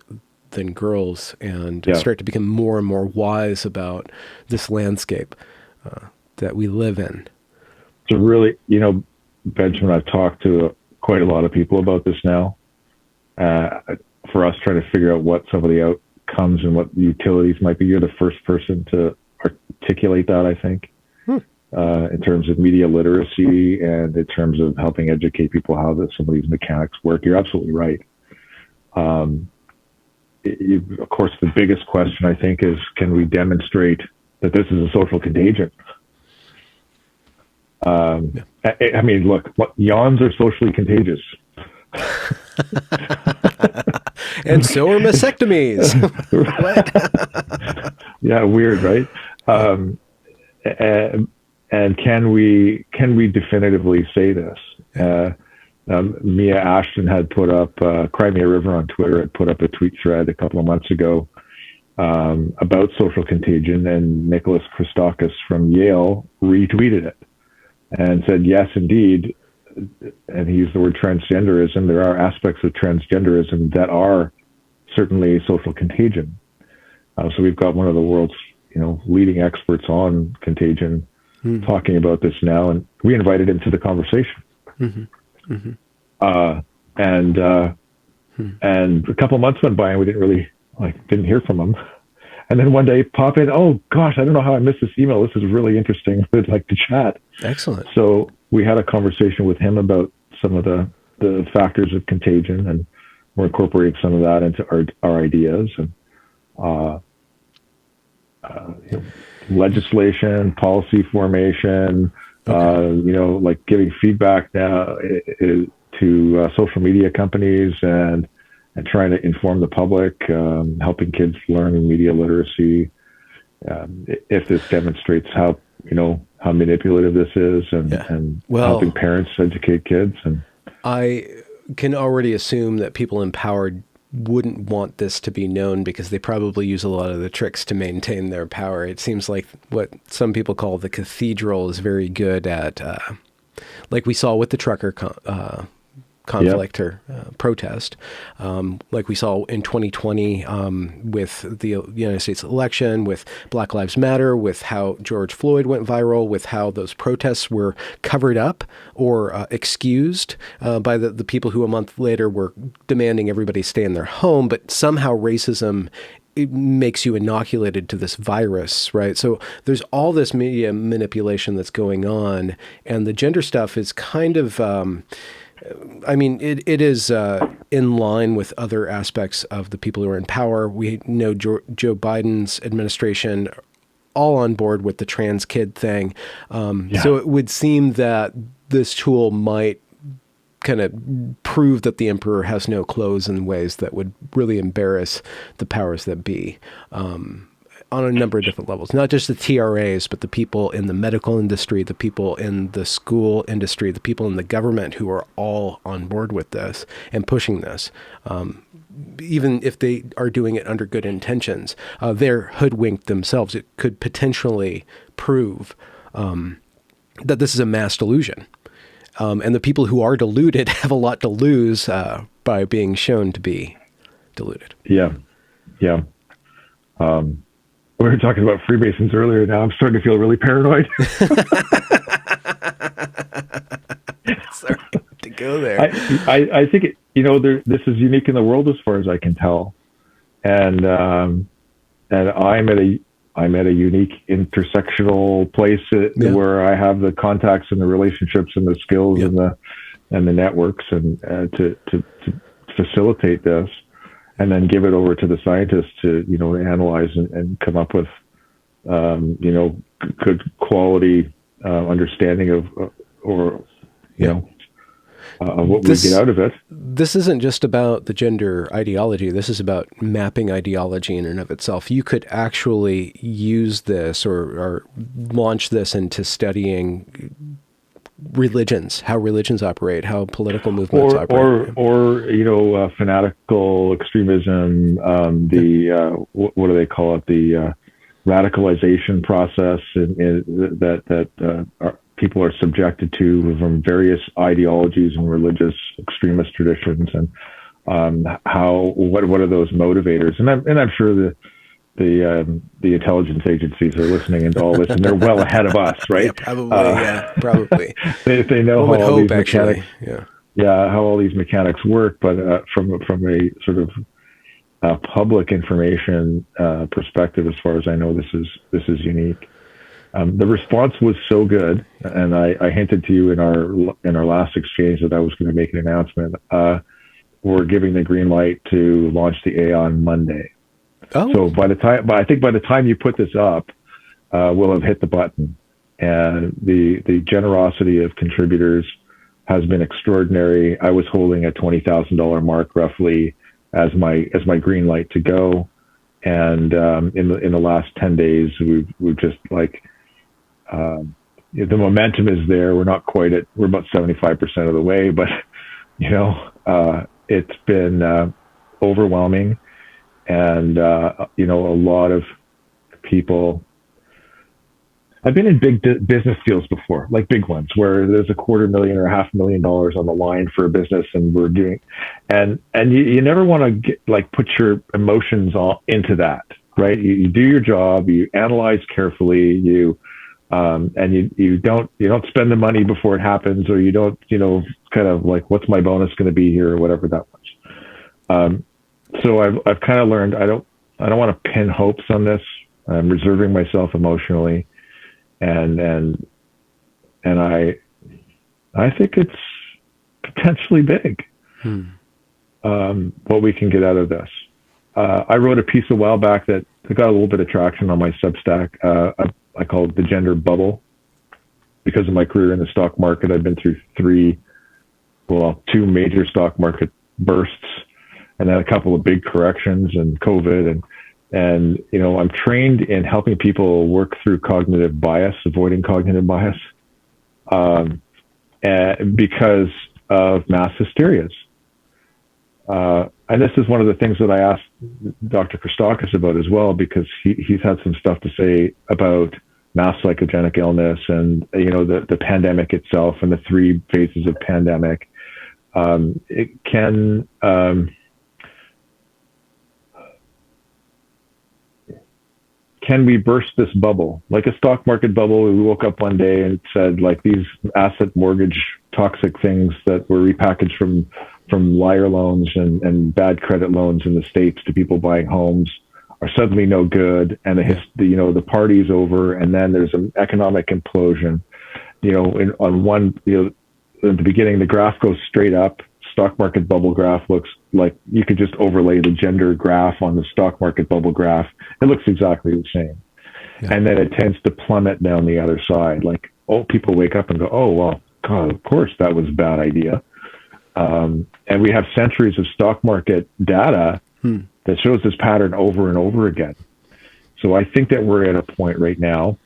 than girls, and start to become more and more wise about this landscape that we live in. So really, Benjamin, I've talked to quite a lot of people about this now. For us trying to figure out what some of the outcomes and what the utilities might be, you're the first person to articulate that, I think, in terms of media literacy and in terms of helping educate people how some of these mechanics work. You're absolutely right. Of course, the biggest question, I think, is, can we demonstrate that this is a social contagion? I mean, look, yawns are socially contagious. And so are mastectomies. What? Yeah, weird, right? And can we definitively say this? Mia Ashton had put up, Crimea River on Twitter had put up a tweet thread a couple of months ago about social contagion, and Nicholas Christakis from Yale retweeted it and said, yes, indeed, and he used the word transgenderism, there are aspects of transgenderism that are certainly social contagion. So we've got one of the world's leading experts on contagion talking about this now, and we invited him to the conversation. Mm-hmm. Mm-hmm. And a couple of months went by and we didn't hear from him. And then one day pop in, oh gosh, I don't know how I missed this email. This is really interesting. I'd like to chat. Excellent. So we had a conversation with him about some of the factors of contagion, and we're incorporating some of that into our ideas, and legislation, policy formation, like giving feedback now to social media companies and trying to inform the public, helping kids learn media literacy. If this demonstrates how manipulative this is, and helping parents educate kids. And I can already assume that people empowered wouldn't want this to be known because they probably use a lot of the tricks to maintain their power. It seems like what some people call the cathedral is very good at, like we saw with the trucker conflict or protest, like we saw in 2020 with the United States election, with Black Lives Matter, with how George Floyd went viral, with how those protests were covered up or excused by the people who a month later were demanding everybody stay in their home, but somehow racism, it makes you inoculated to this virus, right? So there's all this media manipulation that's going on, and the gender stuff is kind of, it is in line with other aspects of the people who are in power. We know Joe Biden's administration all on board with the trans kid thing. So it would seem that this tool might kind of prove that the emperor has no clothes in ways that would really embarrass the powers that be. On a number of different levels, not just the TRAs, but the people in the medical industry, the people in the school industry, the people in the government who are all on board with this and pushing this. Even if they are doing it under good intentions, they're hoodwinked themselves. It could potentially prove that this is a mass delusion. And the people who are deluded have a lot to lose by being shown to be deluded. Yeah. We were talking about Freemasons earlier. Now I'm starting to feel really paranoid. Sorry to go there. I think this is unique in the world as far as I can tell, and I'm at a unique intersectional place where I have the contacts and the relationships and the skills and the networks and to facilitate this. And then give it over to the scientists to, analyze and come up with, good quality understanding of what we get out of it. This isn't just about the gender ideology. This is about mapping ideology in and of itself. You could actually use this or launch this into studying religions, how religions operate, how political movements operate, or fanatical extremism. What do they call it? The radicalization process that people are subjected to from various ideologies and religious extremist traditions, and what are those motivators? And I'm sure the intelligence agencies are listening into all this, and they're well ahead of us, right? Probably. They know how all these mechanics, how all these mechanics work. But from a sort of public information perspective, as far as I know, this is unique. The response was so good, and I hinted to you in our last exchange that I was going to make an announcement. We're giving the green light to launch the A on Monday. Oh. So by the time you put this up, we'll have hit the button. and the generosity of contributors has been extraordinary. I was holding a $20,000 mark roughly as my green light to go, and in the last 10 days we've just like the momentum is there. We're not quite at, we're about 75% of the way, but it's been overwhelming, and a lot of people. I've been in big business deals before, like big ones, where there's $250,000 or $500,000 on the line for a business, and we're doing, and you never want to put your emotions into that, right? You do your job, you analyze carefully, and you don't spend the money before it happens, or you don't, kind of like, what's my bonus going to be here, or whatever that was. So I've kind of learned I don't want to pin hopes on this. I'm reserving myself emotionally. And I think it's potentially big, what we can get out of this. I wrote a piece a while back that got a little bit of traction on my Substack. I call it the gender bubble. Because of my career in the stock market, I've been through two major stock market bursts, and then a couple of big corrections and COVID, and I'm trained in helping people work through cognitive bias, avoiding cognitive bias, because of mass hysterias. And this is one of the things that I asked Dr. Christakis about as well, because he's had some stuff to say about mass psychogenic illness and, the pandemic itself and the 3 phases of pandemic. Can we burst this bubble? Like a stock market bubble, we woke up one day and said, like, these asset mortgage toxic things that were repackaged from liar loans and bad credit loans in the States to people buying homes are suddenly no good, and the party's over, and then there's an economic implosion. At the beginning, the graph goes straight up. Stock market bubble graph looks like you could just overlay the gender graph on the stock market bubble graph. It looks exactly the same. Yeah. And then it tends to plummet down the other side. Like, people wake up and go, oh, well, God, of course that was a bad idea. And we have centuries of stock market data that shows this pattern over and over again. So I think that we're at a point right now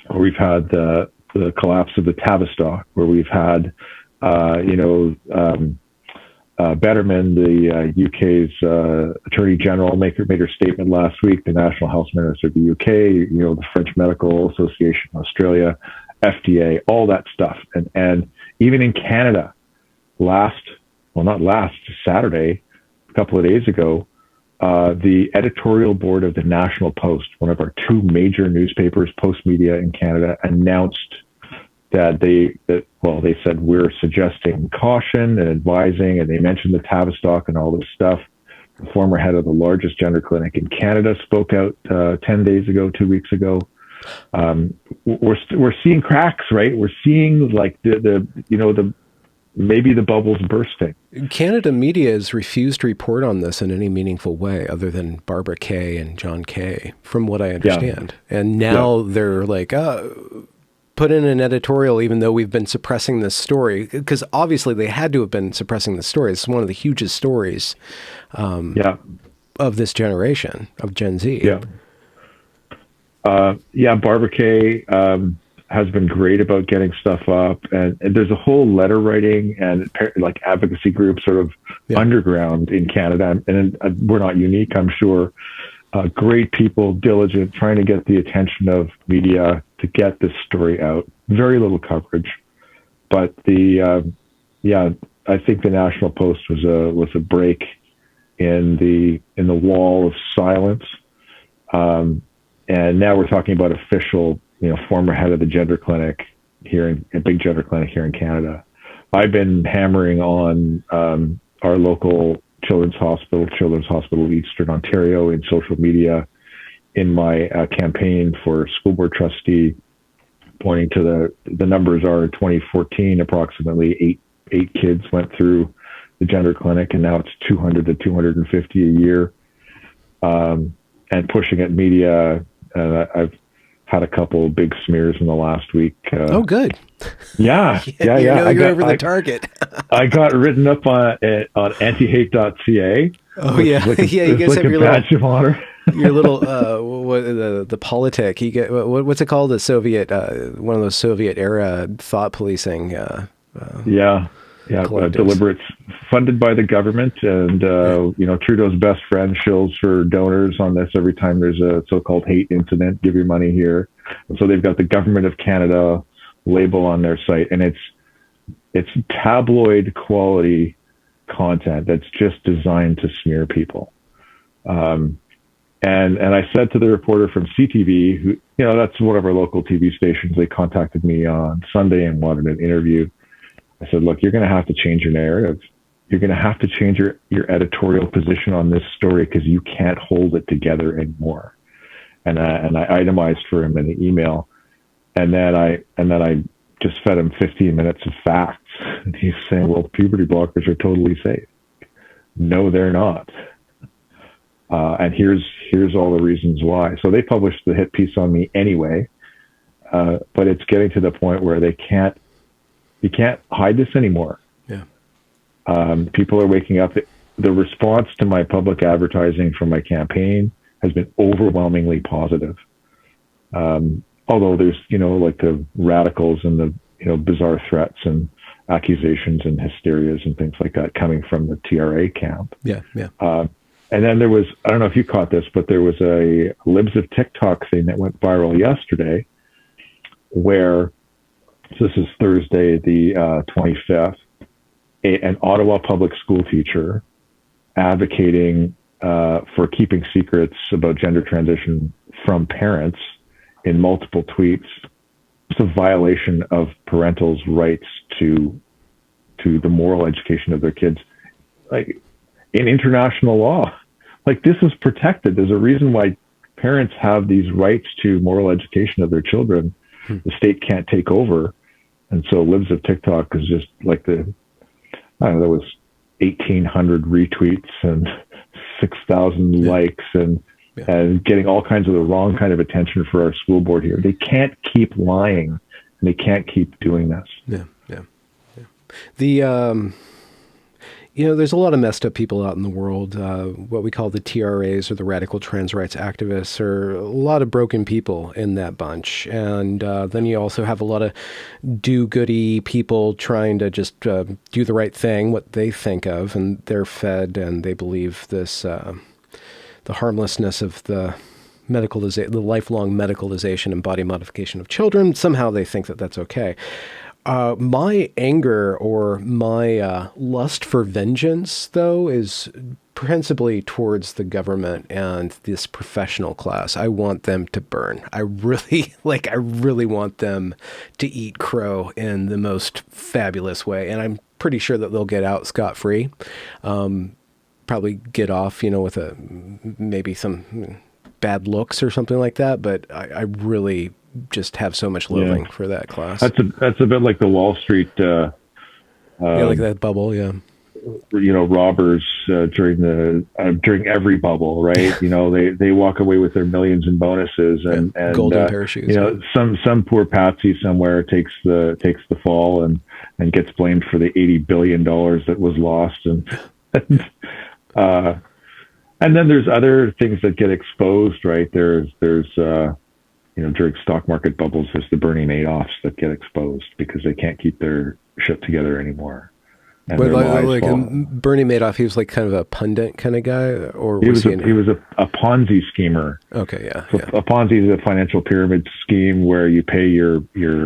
where we've had the collapse of the Tavistock, where we've had, Betterman, the UK's Attorney General, made her statement last week, the National Health Minister of the UK, the French Medical Association of Australia, FDA, all that stuff. And even in Canada, Saturday, a couple of days ago, the editorial board of the National Post, one of our 2 major newspapers, Post Media in Canada, announced that they said, we're suggesting caution and advising, and they mentioned the Tavistock and all this stuff. The former head of the largest gender clinic in Canada spoke out 10 days ago, 2 weeks ago. We're seeing cracks, right? We're seeing like maybe the bubble's bursting. Canada media has refused to report on this in any meaningful way other than Barbara Kay and John Kay, from what I understand. Yeah. And now they're like, put in an editorial, even though we've been suppressing this story, because obviously they had to have been suppressing the story. It's one of the hugest stories of this generation, of Gen Z. Barbara Kay has been great about getting stuff up, and there's a whole letter writing and like advocacy group sort of underground in Canada, and we're not unique, I'm sure. Great people, diligent, trying to get the attention of media to get this story out. Very little coverage, but I think the National Post was a break in the wall of silence, and now we're talking about official, former head of the gender clinic a big gender clinic here in Canada. I've been hammering on our local Children's Hospital Eastern Ontario, in social media, in my campaign for school board trustee, pointing to the numbers are in 2014, approximately eight kids went through the gender clinic, and now it's 200 to 250 a year, and pushing at media. had a couple of big smears in the last week. Oh, good. Yeah. You're over the target. I got written up on antihate.ca. Oh, yeah. Like you guys have like your badge of honor. Your little the politic. You get what's it called? The Soviet one of those Soviet era thought policing. Deliberate, funded by the government, and Trudeau's best friend shills for donors on this every time there's a so-called hate incident. Give your money here. And so they've got the Government of Canada label on their site, and it's tabloid quality content that's just designed to smear people. And I said to the reporter from CTV, who, that's one of our local TV stations, they contacted me on Sunday and wanted an interview. I said, look, you're going to have to change your narrative. You're going to have to change your editorial position on this story because you can't hold it together anymore. And I itemized for him in the email. And then I just fed him 15 minutes of facts. And he's saying, well, puberty blockers are totally safe. No, they're not. And here's all the reasons why. So they published the hit piece on me anyway, but it's getting to the point where you can't hide this anymore. Yeah. People are waking up. The response to my public advertising from my campaign has been overwhelmingly positive. Although there's, like the radicals and the, bizarre threats and accusations and hysterias and things like that coming from the TRA camp. Yeah. Yeah. And then there was, I don't know if you caught this, but there was a Libs of TikTok thing that went viral yesterday where, so this is Thursday, the 25th, an Ottawa public school teacher advocating for keeping secrets about gender transition from parents in multiple tweets. It's a violation of parental's rights to the moral education of their kids. Like, in international law, like, this is protected. There's a reason why parents have these rights to moral education of their children. The state can't take over. And so Libs of TikTok is just like there was 1,800 retweets and 6,000 likes and getting all kinds of the wrong kind of attention for our school board here. They can't keep lying and they can't keep doing this. Yeah. The, there's a lot of messed up people out in the world. What we call the TRAs, or the radical trans rights activists, are a lot of broken people in that bunch. And then you also have a lot of do-goody people trying to just do the right thing, what they think of, and they're fed and they believe this, the harmlessness of the lifelong medicalization and body modification of children. Somehow they think that that's okay. My anger or my lust for vengeance, though, is principally towards the government and this professional class. I want them to burn. I really want them to eat crow in the most fabulous way. And I'm pretty sure that they'll get out scot-free. Probably get off, with maybe some bad looks or something like that. But I really just have so much loathing for that class. That's a bit like the Wall Street, like that bubble, robbers during every bubble, right? They walk away with their millions in bonuses and golden parachutes. Some poor patsy somewhere takes the fall and gets blamed for the $80 billion that was lost, and then there's other things that get exposed, right? There's during stock market bubbles, there's the Bernie Madoffs that get exposed because they can't keep their shit together anymore. And but Bernie Madoff, he was like kind of a pundit kind of guy, or he was a Ponzi schemer. Okay, yeah. A Ponzi is a financial pyramid scheme where you pay your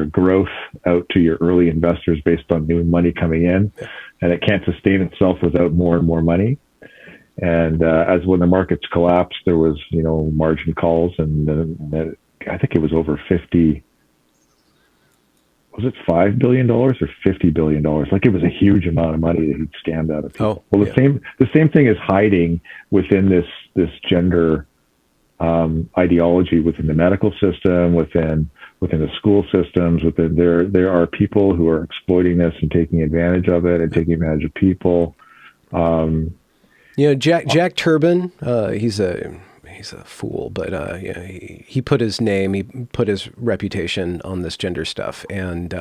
growth out to your early investors based on new money coming in, and it can't sustain itself without more and more money. And as when the markets collapsed, there was margin calls, and I think it was over 50. Was it $5 billion or $50 billion? Like, it was a huge amount of money that he'd scammed out of people. The same thing is hiding within this gender ideology within the medical system, within the school systems. There are people who are exploiting this and taking advantage of it and taking advantage of people. Jack Turbin, he's he's a fool, but yeah, he put his name, he put his reputation on this gender stuff, and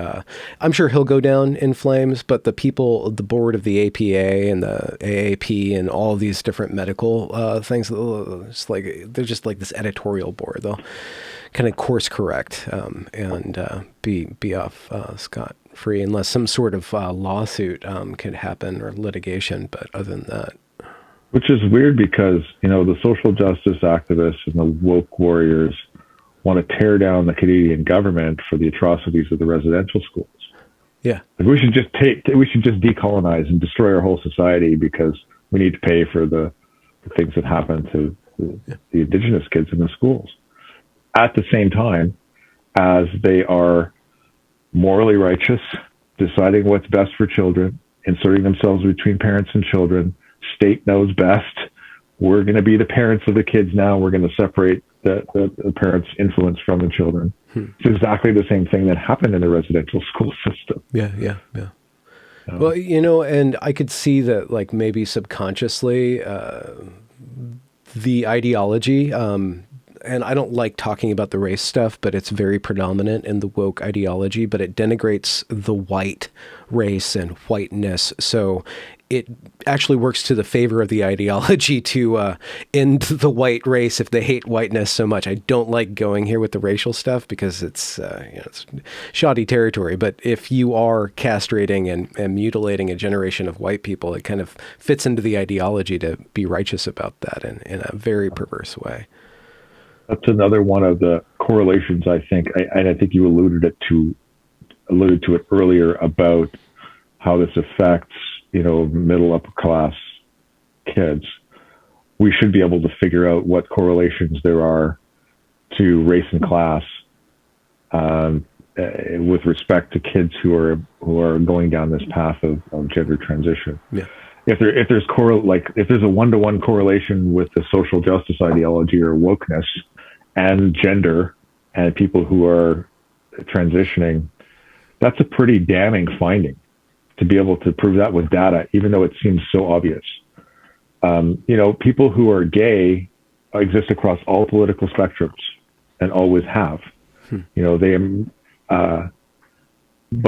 I'm sure he'll go down in flames. But the people, the board of the APA and the AAP and all these different medical things, it's like they're just like this editorial board. They'll kind of course correct and be off scot free unless some sort of lawsuit could happen or litigation. But other than that. Which is weird because, the social justice activists and the woke warriors want to tear down the Canadian government for the atrocities of the residential schools. Yeah. Like we should just decolonize and destroy our whole society because we need to pay for the things that happen to the Indigenous kids in the schools. At the same time as they are morally righteous, deciding what's best for children, inserting themselves between parents and children. State knows best. We're going to be the parents of the kids now. We're going to separate the parents' influence from the children. It's exactly the same thing that happened in the residential school system. Yeah. Well, and I could see that, like, maybe subconsciously, the ideology, and I don't like talking about the race stuff, but it's very predominant in the woke ideology, but it denigrates the white race and whiteness. So it actually works to the favor of the ideology to end the white race if they hate whiteness so much. I don't like going here with the racial stuff because it's shoddy territory. But if you are castrating and mutilating a generation of white people, it kind of fits into the ideology to be righteous about that in a very perverse way. That's another one of the correlations, I think, and I think you alluded to it earlier about how this affects, middle upper class kids. We should be able to figure out what correlations there are to race and class with respect to kids who are going down this path of gender transition. Yeah. If there's a one-to-one correlation with the social justice ideology or wokeness and gender and people who are transitioning, that's a pretty damning finding to be able to prove that with data, even though it seems so obvious. People who are gay exist across all political spectrums and always have. But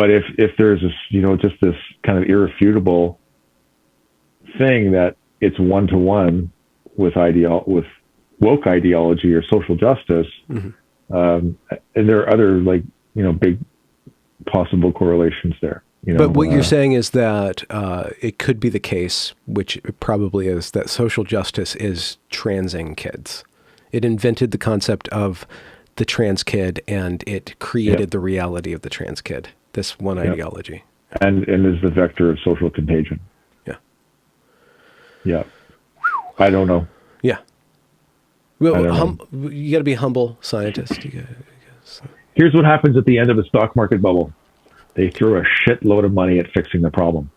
if there's this, just this kind of irrefutable thing that it's one-to-one with woke ideology or social justice, and there are other big possible correlations there. But what you're saying is that it could be the case, which it probably is, that social justice is transing kids. It invented the concept of the trans kid, and it created the reality of the trans kid, this one ideology. And is the vector of social contagion. Yeah. I don't know. Yeah. Well, you got to be a humble scientist. Here's what happens at the end of a stock market bubble. They throw a shitload of money at fixing the problem.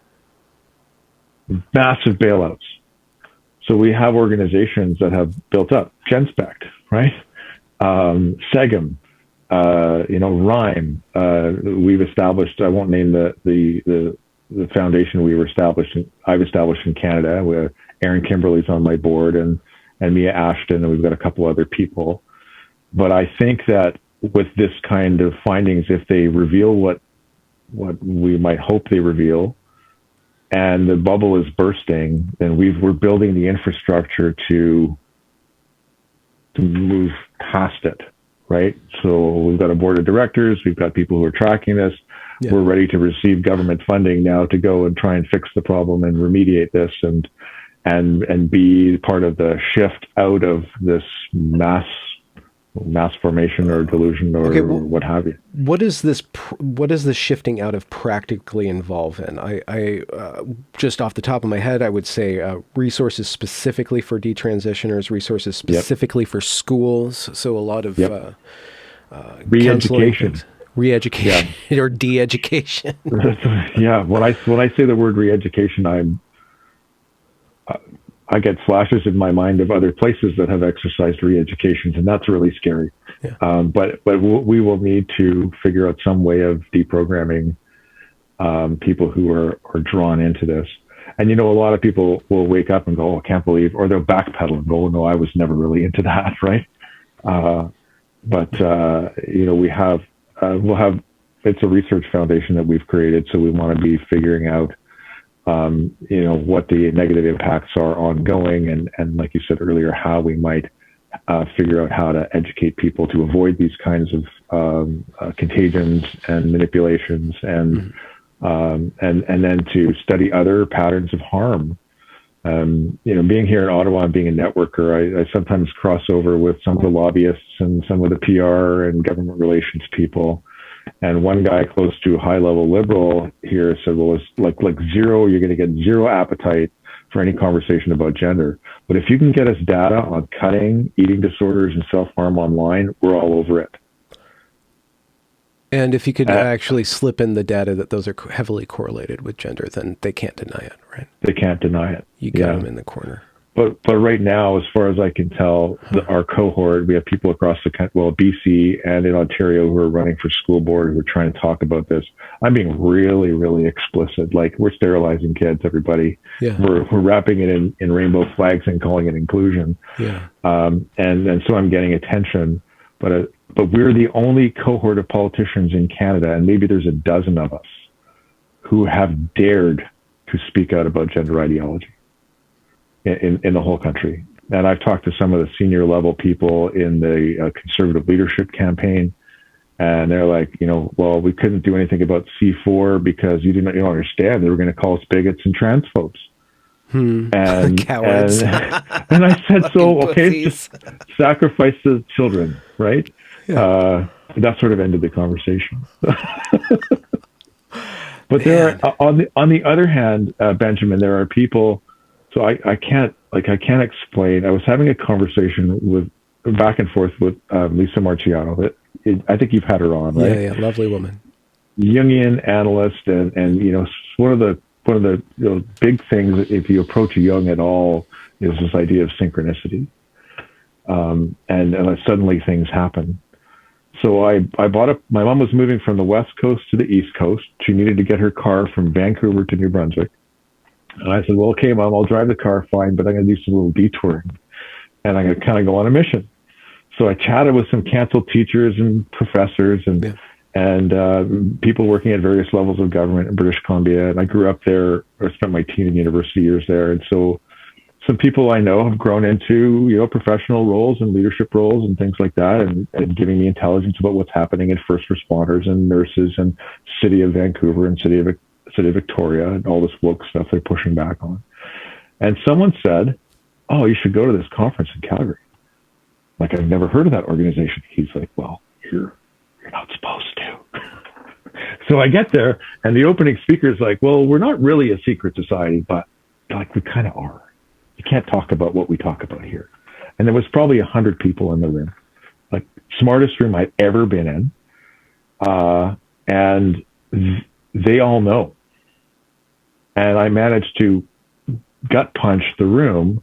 Massive bailouts. So we have organizations that have built up. GenSpect, right? SEGM, RIME. We've established, I won't name the foundation I've established in Canada, where Aaron Kimberley's on my board and Mia Ashton, and we've got a couple other people. But I think that with this kind of findings, if they reveal what we might hope they reveal, and the bubble is bursting, then we're building the infrastructure to move past it, right? So we've got a board of directors, we've got people who are tracking this. Yeah. We're ready to receive government funding now to go and try and fix the problem and remediate this and be part of the shift out of this mass formation or delusion or what have you. What does this shifting out of practically involve in? I just off the top of my head, I would say resources specifically for detransitioners, resources specifically for schools. So a lot of re-education. Re-education or de-education. Yeah, when I say the word re-education, I get flashes in my mind of other places that have exercised re-educations, and that's really scary. Yeah. But we will need to figure out some way of deprogramming people who are drawn into this. And, you know, a lot of people will wake up and go, oh, I can't believe, or they'll backpedal and go, no, I was never really into that, right? You know, we'll have, it's a research foundation that we've created. So we want to be figuring out, you know, what the negative impacts are ongoing. And like you said earlier, how we might figure out how to educate people to avoid these kinds of contagions and manipulations, and then to study other patterns of harm. You know, being here in Ottawa and being a networker, I sometimes cross over with some of the lobbyists and some of the PR and government relations people. And one guy close to a high-level liberal here said, well, it's like zero, you're going to get zero appetite for any conversation about gender. But if you can get us data on cutting, eating disorders, and self-harm online, we're all over it. And if you could actually slip in the data that those are heavily correlated with gender, then they can't deny it, right? They can't deny it. You got them in the corner. But right now, as far as I can tell, our cohort, we have people across the country, well, BC and in Ontario, who are running for school board, who are trying to talk about this. I'm being really, really explicit. Like, we're sterilizing kids, everybody. Yeah. We're wrapping it in rainbow flags and calling it inclusion. Yeah. And so I'm getting attention. But we're the only cohort of politicians in Canada, and maybe there's a dozen of us, who have dared to speak out about gender ideology in the whole country. And I've talked to some of the senior level people in the conservative leadership campaign, and they're like, you know, well, we couldn't do anything about C4 because you don't understand. They were going to call us bigots and transphobes. And cowards. And I said, so, okay, just sacrifice the children, right? Yeah. That sort of ended the conversation. But there are, on the other hand, Benjamin, there are people. So I can't explain. I was having a conversation back and forth with Lisa Marciano. I think you've had her on, right? Yeah, lovely woman. Jungian analyst, and you know, one of the you know, big things if you approach Jung at all is this idea of synchronicity, and suddenly things happen. So I bought my mom was moving from the West Coast to the East Coast. She needed to get her car from Vancouver to New Brunswick. And I said, well, okay, Mom, I'll drive the car, fine, but I'm going to do some little detouring. And I'm going to kind of go on a mission. So I chatted with some canceled teachers and professors and people working at various levels of government in British Columbia. And I grew up there, or spent my teen and university years there. And so some people I know have grown into, you know, professional roles and leadership roles and things like that, and giving me intelligence about what's happening in first responders and nurses and city of Vancouver and city of Victoria and all this woke stuff they're pushing back on. And someone said, oh, you should go to this conference in Calgary. Like, I've never heard of that organization. He's like, well, you're not supposed to. So I get there, and the opening speaker is like, well, we're not really a secret society, but like, we kind of are. You can't talk about what we talk about here. And there was probably 100 people in the room, like smartest room I've ever been in. And they all know. And I managed to gut punch the room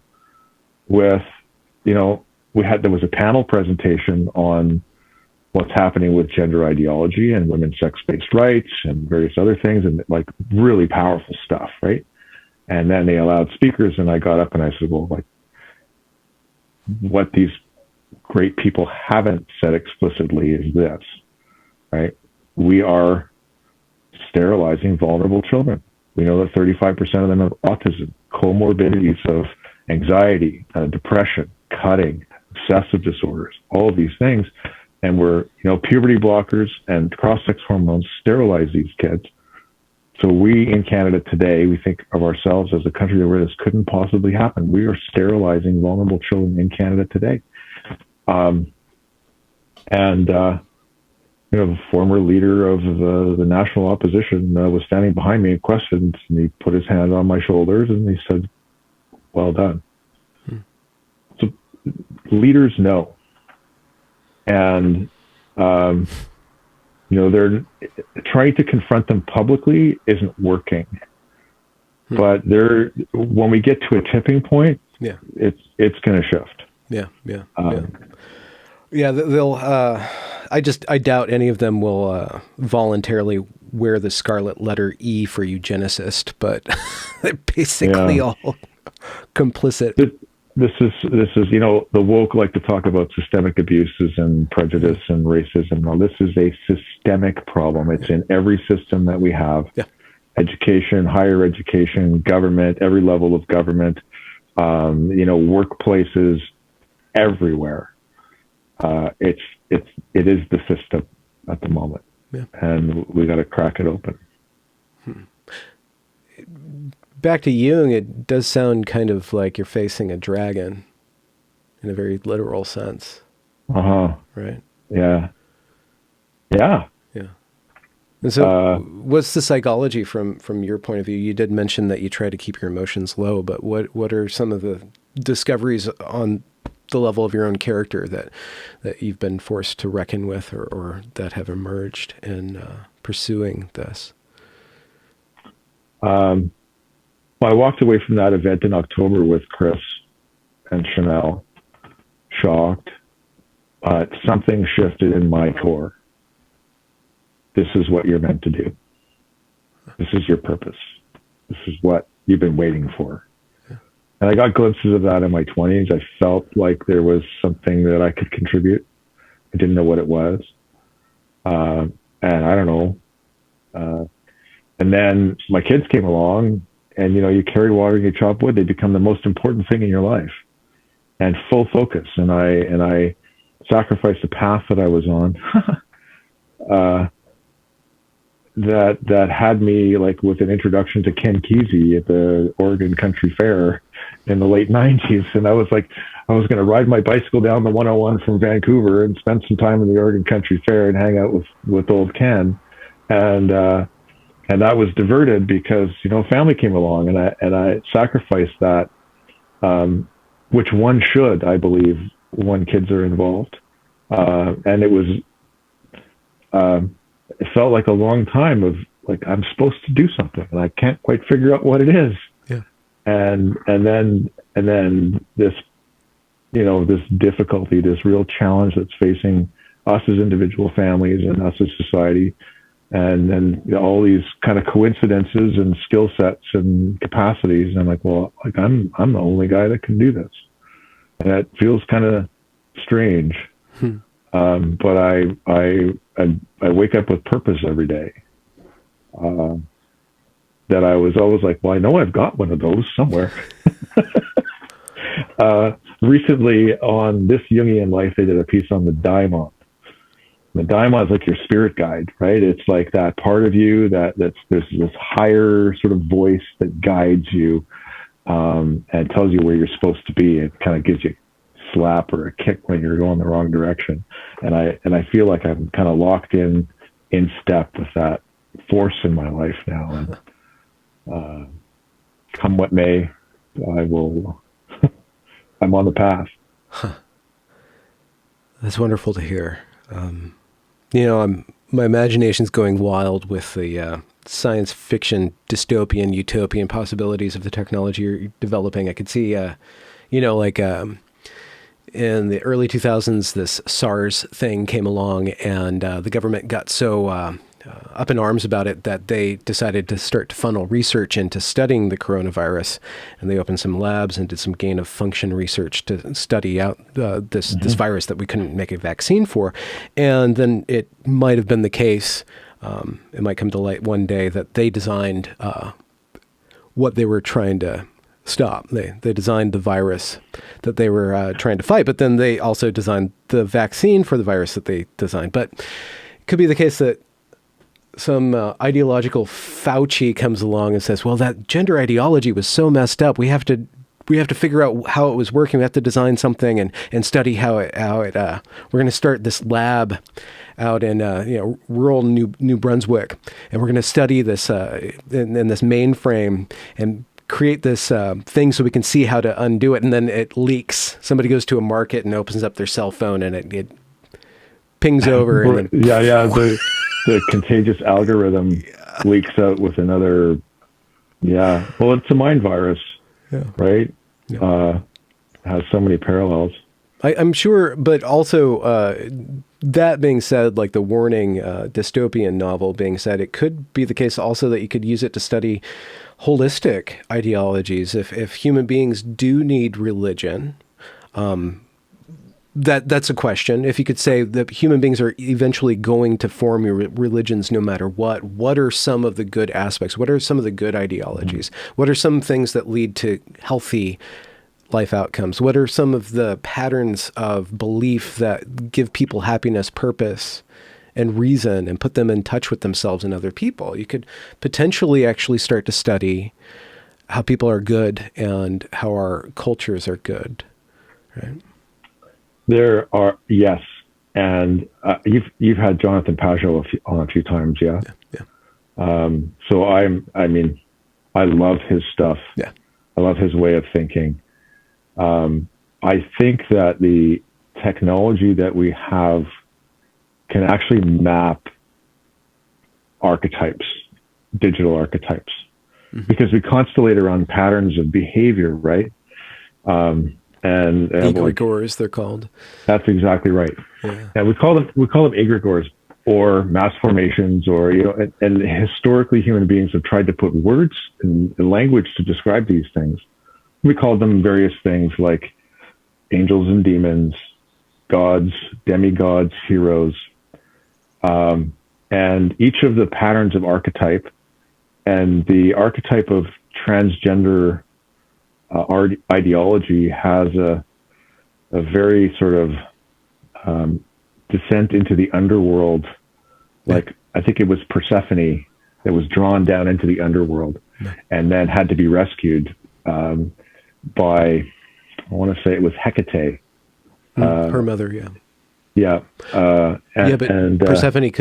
with, you know, there was a panel presentation on what's happening with gender ideology and women's sex-based rights and various other things, and like really powerful stuff, right? And then they allowed speakers, and I got up and I said, well, like, what these great people haven't said explicitly is this, right? We are sterilizing vulnerable children. We know that 35% of them have autism, comorbidities of anxiety, depression, cutting, obsessive disorders, all of these things. And we're, you know, puberty blockers and cross-sex hormones sterilize these kids. So we in Canada today, we think of ourselves as a country where this couldn't possibly happen. We are sterilizing vulnerable children in Canada today. You know, the former leader of the national opposition was standing behind me and questioned, and he put his hand on my shoulders and he said, well done. So leaders know. And, you know, they're trying to confront them publicly isn't working. But when we get to a tipping point, it's going to shift. They'll. I doubt any of them will voluntarily wear the scarlet letter E for eugenicist, but they're basically all complicit. This is, you know, the woke like to talk about systemic abuses and prejudice and racism. No, this is a systemic problem. It's in every system that we have. Yeah. Education, higher education, government, every level of government, you know, workplaces, everywhere. It is the system at the moment, and we got to crack it open. Back to Jung, it does sound kind of like you're facing a dragon in a very literal sense. Right? Yeah. And so what's the psychology from your point of view? You did mention that you try to keep your emotions low, but what are some of the discoveries on the level of your own character that you've been forced to reckon with or that have emerged in pursuing this? I walked away from that event in October with Chris and Chanel, shocked, but something shifted in my core. This is what you're meant to do. This is your purpose. This is what you've been waiting for. Yeah. And I got glimpses of that in my 20s. I felt like there was something that I could contribute. I didn't know what it was. And I don't know. And then my kids came along, and, you know, you carry water and you chop wood. They become the most important thing in your life, and full focus. And I sacrificed the path that I was on. That had me like with an introduction to Ken Kesey at the Oregon Country Fair in the late 90s. And I was like, I was going to ride my bicycle down the 101 from Vancouver and spend some time in the Oregon Country Fair and hang out with old Ken. And that was diverted because, you know, family came along, and I sacrificed that, which one should, I believe, when kids are involved. And it was, it felt like a long time of like, I'm supposed to do something and I can't quite figure out what it is. Yeah. And then this, you know, this difficulty, this real challenge that's facing us as individual families and us as society. And then, you know, all these kind of coincidences and skill sets and capacities. And I'm like, well, like I'm the only guy that can do this. And that feels kind of strange. But I wake up with purpose every day. That I was always like, well, I know I've got one of those somewhere. Recently on This Jungian Life, they did a piece on the daimon. The daimon is like your spirit guide, right? It's like that part of you that's there's this higher sort of voice that guides you, and tells you where you're supposed to be. It kind of gives you a slap or a kick when you're going the wrong direction. And I feel like I'm kind of locked in step with that force in my life now. And come what may, I will. I'm on the path. Huh. That's wonderful to hear. You know, my imagination's going wild with the science fiction, dystopian, utopian possibilities of the technology you're developing. I could see, you know, like in the early 2000s, this SARS thing came along, and the government got so up in arms about it that they decided to start to funnel research into studying the coronavirus, and they opened some labs and did some gain of function research to study out this virus that we couldn't make a vaccine for. And then it might have been the case, it might come to light one day, that they designed what they were trying to stop. They designed the virus that they were trying to fight, but then they also designed the vaccine for the virus that they designed. But it could be the case that some ideological Fauci comes along and says, well, that gender ideology was so messed up. We have to figure out how it was working. We have to design something and study how it we're going to start this lab out in rural New Brunswick, and we're going to study this in this mainframe and create this thing so we can see how to undo it. And then it leaks. Somebody goes to a market and opens up their cell phone, and it pings over. And then, the contagious algorithm leaks out with another. Yeah. Well, it's a mind virus, right? Yeah. Has so many parallels. I'm sure, but also That being said, like the Warning dystopian novel being said, it could be the case also that you could use it to study holistic ideologies. If human beings do need religion, that's a question. If you could say that human beings are eventually going to form religions no matter what are some of the good aspects? What are some of the good ideologies? What are some things that lead to healthy life outcomes? What are some of the patterns of belief that give people happiness, purpose, and reason, and put them in touch with themselves and other people? You could potentially actually start to study how people are good and how our cultures are good, right? There are, yes. And you've had Jonathan Pajot on a few times, yeah? Yeah. So I love his stuff. Yeah. I love his way of thinking. I think that the technology that we have can actually map archetypes, digital archetypes, because we constellate around patterns of behavior, right? And egregores, they're called. That's exactly right. Yeah. And we call them egregores, or mass formations, or and historically human beings have tried to put words and language to describe these things. We call them various things like angels and demons, gods, demigods, heroes, and each of the patterns of archetype, and the archetype of transgender ideology has a very sort of descent into the underworld. Like, I think it was Persephone that was drawn down into the underworld and then had to be rescued by, I want to say it was Hecate. Her mother, yeah. Yeah. But Persephone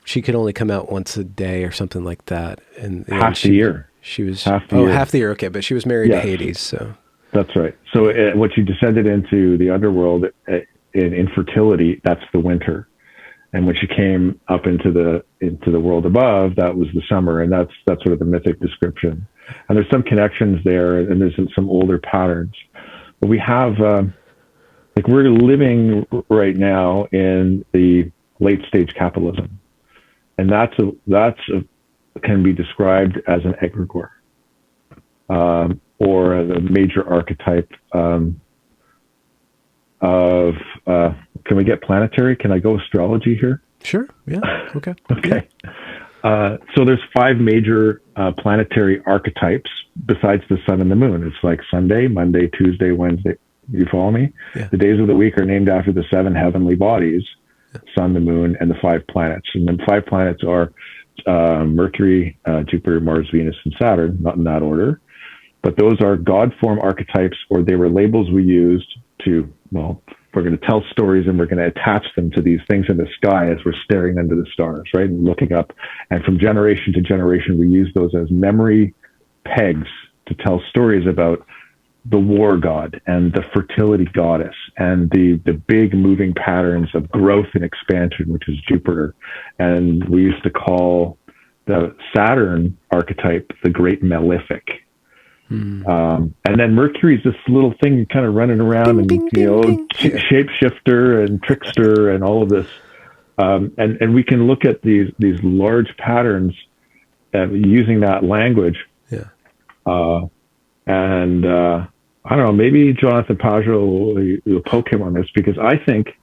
she could only come out once a day or something like that. And half the year. She was half the year. Okay, but she was married to Hades, so that's right. So when she descended into the underworld in infertility, that's the winter, and when she came up into the world above, that was the summer, and that's sort of the mythic description. And there's some connections there, and there's some older patterns, but we have we're living right now in the late stage capitalism, and that's can be described as an egregore, or a major archetype of, can we get planetary? Can I go astrology here? Sure. Yeah. Okay. Okay. So there's 5 major planetary archetypes besides the sun and the moon. It's like Sunday, Monday, Tuesday, Wednesday. You follow me? Yeah. The days of the week are named after the 7 heavenly bodies, sun, the moon, and the 5 planets. And the 5 planets are Mercury, Jupiter, Mars, Venus, and Saturn, not in that order. But those are God form archetypes, or they were labels we used to, well, we're going to tell stories and we're going to attach them to these things in the sky as we're staring under the stars, right? And looking up. And from generation to generation, we use those as memory pegs to tell stories about the war god and the fertility goddess and the big moving patterns of growth and expansion, which is Jupiter. And we used to call the Saturn archetype the great malefic. And then Mercury's this little thing kind of running around shapeshifter and trickster and all of this. And we can look at these large patterns using that language. Yeah. And I don't know, maybe Jonathan Pajot will poke him on this, because I think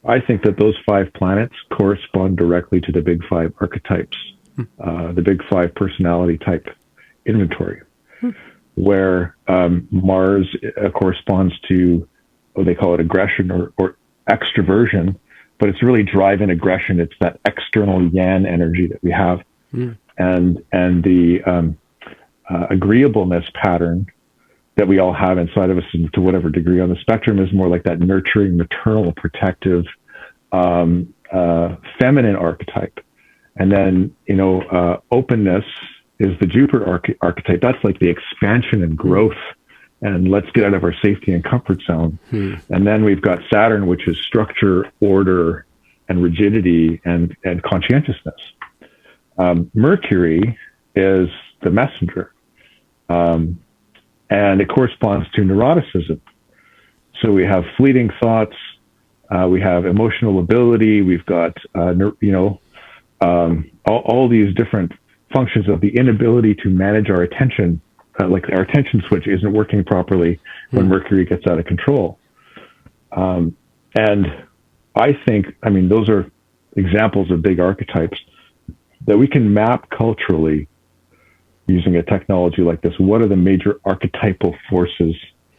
that those 5 planets correspond directly to the big 5 archetypes, the big 5 personality type inventory, where Mars corresponds to what they call it aggression or extroversion, but it's really drive and aggression. It's that external yang energy that we have, and the agreeableness pattern that we all have inside of us, and to whatever degree on the spectrum, is more like that nurturing, maternal, protective, feminine archetype. And then, openness is the Jupiter archetype. That's like the expansion and growth, and let's get out of our safety and comfort zone. And then we've got Saturn, which is structure, order, and rigidity, and conscientiousness. Mercury is the messenger. And it corresponds to neuroticism. So we have fleeting thoughts, We have emotional ability. We've got, all these different functions of the inability to manage our attention. Like our attention switch isn't working properly when Mercury gets out of control. And I think, those are examples of big archetypes that we can map culturally using a technology like this. What are the major archetypal forces?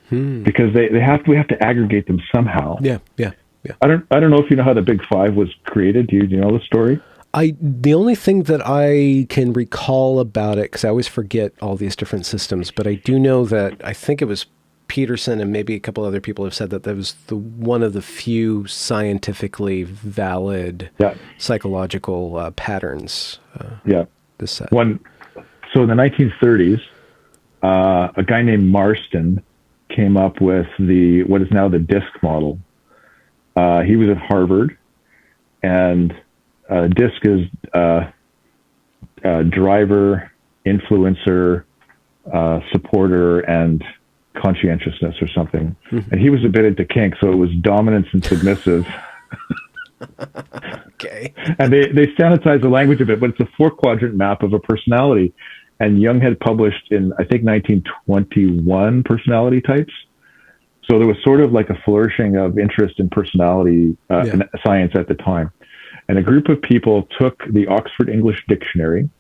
Because we have to aggregate them somehow. Yeah. I don't know if you know how the Big Five was created. Do you know the story? The only thing that I can recall about it, because I always forget all these different systems, but I do know that I think it was Peterson and maybe a couple other people have said that that was one of the few scientifically valid psychological patterns. This set. So in the 1930s, a guy named Marston came up with what is now the DISC model. He was at Harvard, and DISC is driver, influencer, supporter, and conscientiousness or something. And he was a bit into kink, so it was dominance and submissive. Okay. And they sanitized the language a bit, but it's a 4-quadrant map of a personality. And Jung had published in, I think, 1921 personality types. So there was sort of like a flourishing of interest in personality science at the time. And a group of people took the Oxford English Dictionary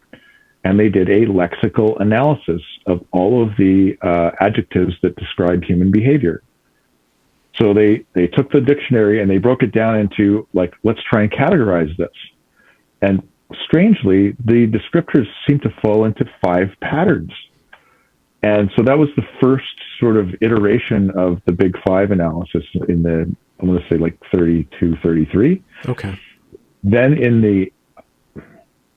and they did a lexical analysis of all of the adjectives that describe human behavior. So they took the dictionary and they broke it down into, like, let's try and categorize this. And strangely, the descriptors seem to fall into 5 patterns. And so that was the first sort of iteration of the Big Five analysis in the, I'm going to say like 32, 33. Okay. Then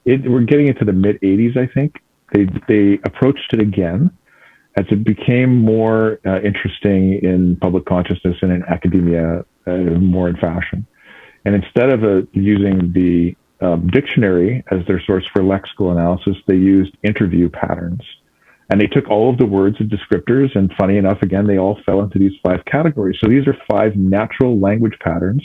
we're getting into the mid 80s, I think. They approached it again as it became more interesting in public consciousness and in academia, more in fashion. And instead of using the dictionary as their source for lexical analysis, they used interview patterns. And they took all of the words and descriptors, and funny enough, again, they all fell into these 5 categories. So these are 5 natural language patterns,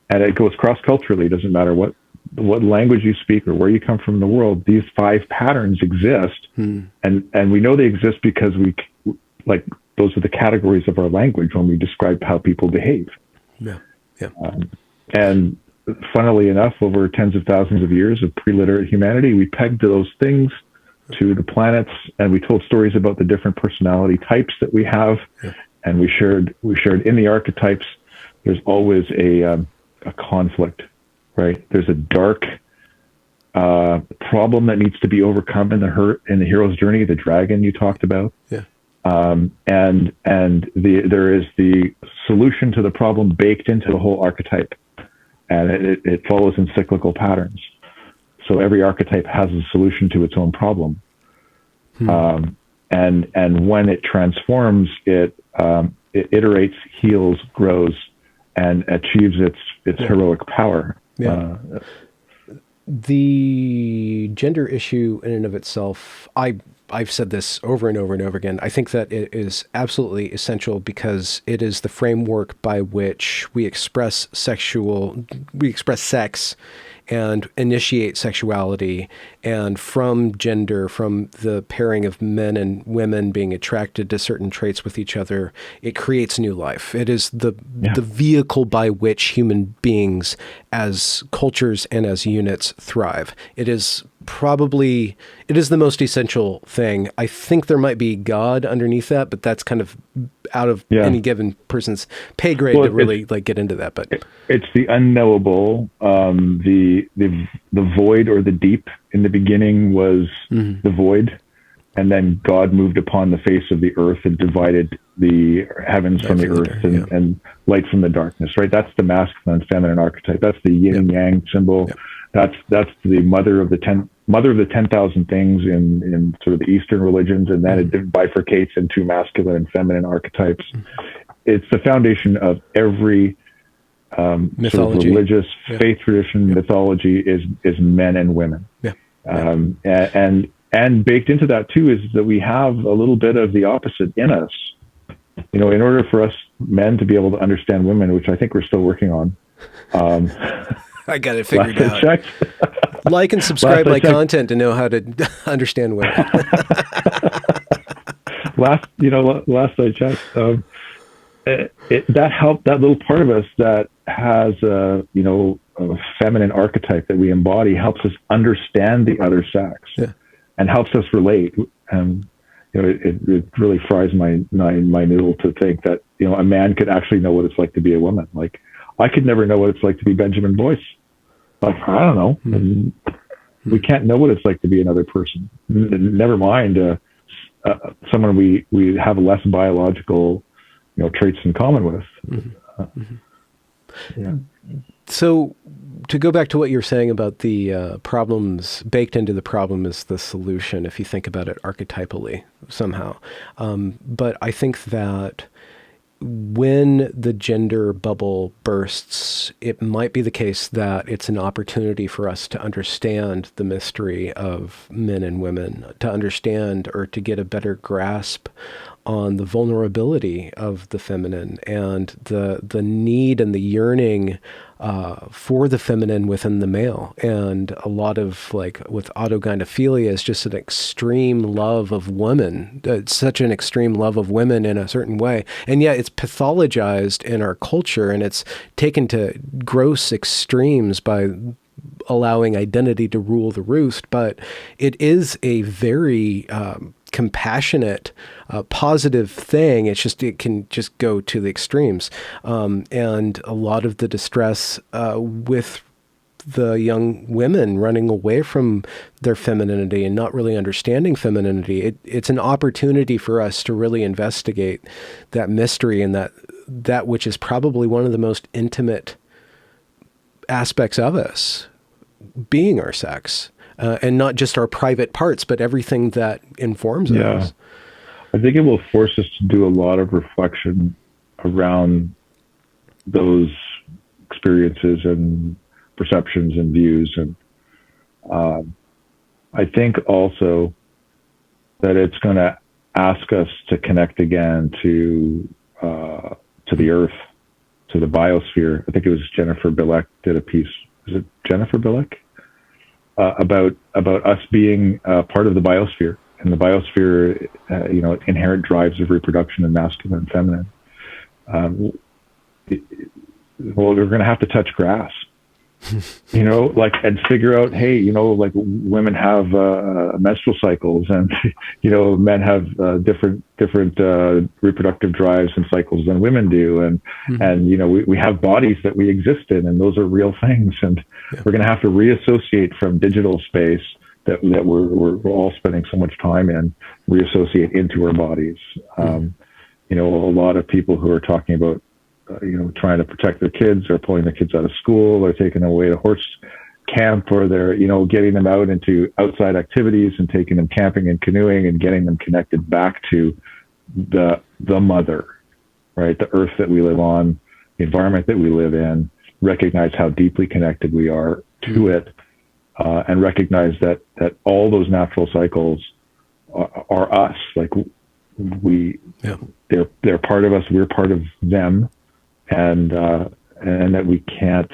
and it goes cross-culturally. It doesn't matter what language you speak or where you come from in the world. These 5 patterns exist, and we know they exist because those are the categories of our language when we describe how people behave. Yeah. And funnily enough, over tens of thousands of years of pre-literate humanity, we pegged those things to the planets, and we told stories about the different personality types that we have, and we shared in the archetypes. There's always a conflict, right? There's a dark problem that needs to be overcome in the hero's journey, the dragon you talked about. And there is the solution to the problem baked into the whole archetype, and it follows in cyclical patterns. So every archetype has a solution to its own problem. And when it transforms, it iterates, heals, grows, and achieves its heroic power. The gender issue in and of itself, I've said this over and over and over again. I think that it is absolutely essential because it is the framework by which we express sex and initiate sexuality, and from gender, from the pairing of men and women being attracted to certain traits with each other, it creates new life. It is the vehicle by which human beings as cultures and as units thrive. It is the most essential thing. I think there might be God underneath that, but that's kind of out of any given person's pay grade to really get into that. But it's the unknowable, the void or the deep. In the beginning was the void, and then God moved upon the face of the earth and divided the heavens from the earth and light from the darkness. Right? That's the masculine and feminine archetype. That's the yin and yang symbol. That's the mother of the 10,000 things in sort of the Eastern religions, and then it bifurcates into masculine and feminine archetypes. It's the foundation of every sort of religious faith tradition. Mythology is men and women. And baked into that too is that we have a little bit of the opposite in us. in order for us men to be able to understand women, which I think we're still working on. I got it figured last out. I checked, like and subscribe my content to know how to understand women. last I checked, that helped, that little part of us that has a feminine archetype that we embody helps us understand the other sex, and helps us relate. And it really fries my noodle to think that a man could actually know what it's like to be a woman. Like, I could never know what it's like to be Benjamin Boyce. Like, I don't know. Mm-hmm. We can't know what it's like to be another person. Never mind someone we have less biological traits in common with. Mm-hmm. Yeah. So to go back to what you're saying about the problems, baked into the problem is the solution, if you think about it archetypally somehow. But I think that when the gender bubble bursts, it might be the case that it's an opportunity for us to understand the mystery of men and women, to understand or to get a better grasp on the vulnerability of the feminine and the need and the yearning for the feminine within the male. And a lot of, like, with autogynephilia is just an extreme love of women. It's such an extreme love of women in a certain way. And yet it's pathologized in our culture, and it's taken to gross extremes by allowing identity to rule the roost. But it is a very compassionate, positive thing. It can just go to the extremes. And a lot of the distress with the young women running away from their femininity and not really understanding femininity, it's an opportunity for us to really investigate that mystery and that which is probably one of the most intimate aspects of us, being our sex. And not just our private parts, but everything that informs us. I think it will force us to do a lot of reflection around those experiences and perceptions and views. And I think also that it's going to ask us to connect again to the earth, to the biosphere. I think it was Jennifer Bilek did a piece. Is it Jennifer Bilek? About us being part of the biosphere, and the biosphere, inherent drives of reproduction and masculine and feminine. Well, we're going to have to touch grass, and figure out, hey, women have menstrual cycles, and men have different reproductive drives and cycles than women do, and we have bodies that we exist in, and those are real things, and we're going to have to reassociate from digital space that we're all spending so much time in, reassociate into our bodies. A lot of people who are talking about trying to protect their kids, or pulling their kids out of school, or taking them away to horse camp, or they're, getting them out into outside activities and taking them camping and canoeing and getting them connected back to the mother, right? The earth that we live on, the environment that we live in, recognize how deeply connected we are to it, and recognize that all those natural cycles are us. Like, they're part of us, we're part of them. And that we can't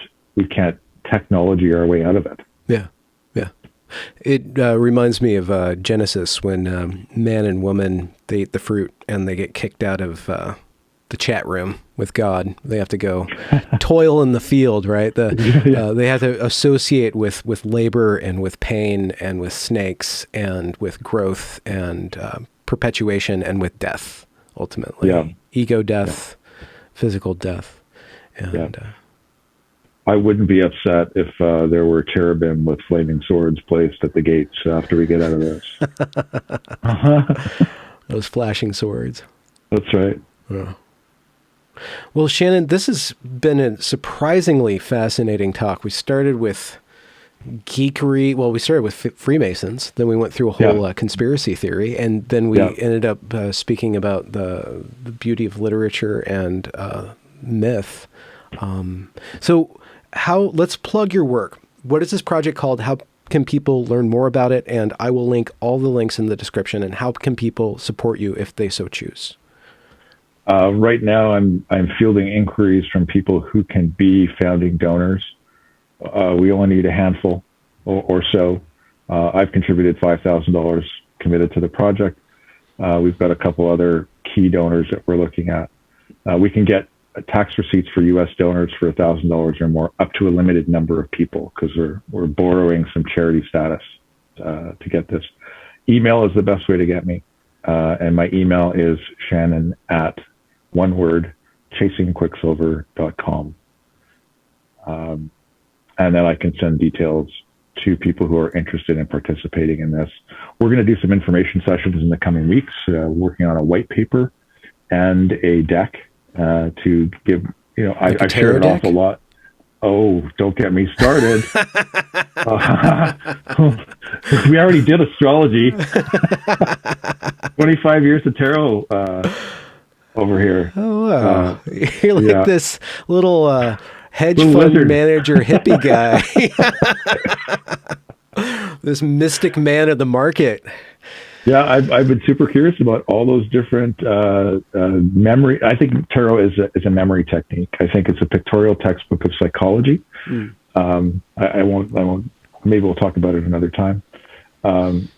technology our way out of it. Yeah. It reminds me of Genesis, when man and woman, they eat the fruit and they get kicked out of the chat room with God. They have to go toil in the field, right? They have to associate with labor and with pain and with snakes and with growth and perpetuation and with death, ultimately. Yeah. Ego death. Physical death. And I wouldn't be upset if there were cherubim with flaming swords placed at the gates after we get out of this. Those flashing swords. That's right. Yeah. Well, Shannon, this has been a surprisingly fascinating talk. We started with geekery. Well, we started with Freemasons, then we went through a whole conspiracy theory, and then we ended up speaking about the beauty of literature and myth. So let's plug your work. What is this project called? How can people learn more about it? And I will link all the links in the description. And how can people support you if they so choose? Right now, I'm fielding inquiries from people who can be founding donors. We only need a handful or so. I've contributed $5,000 committed to the project. We've got a couple other key donors that we're looking at. We can get tax receipts for U.S. donors for $1,000 or more, up to a limited number of people, because we're borrowing some charity status to get this. Email is the best way to get me, and my email is Shannon at one word chasingquicksilver.com, and then I can send details to people who are interested in participating in this. We're going to do some information sessions in the coming weeks, working on a white paper and a deck to give, I've shared an awful lot. Oh, don't get me started. We already did astrology. 25 years of tarot over here. Oh, wow. You're like this little hedge fund wizard manager hippie guy. This mystic man of the market. Yeah, I've been super curious about all those different memory. I think tarot is a memory technique. I think it's a pictorial textbook of psychology. I won't. Maybe we'll talk about it another time. And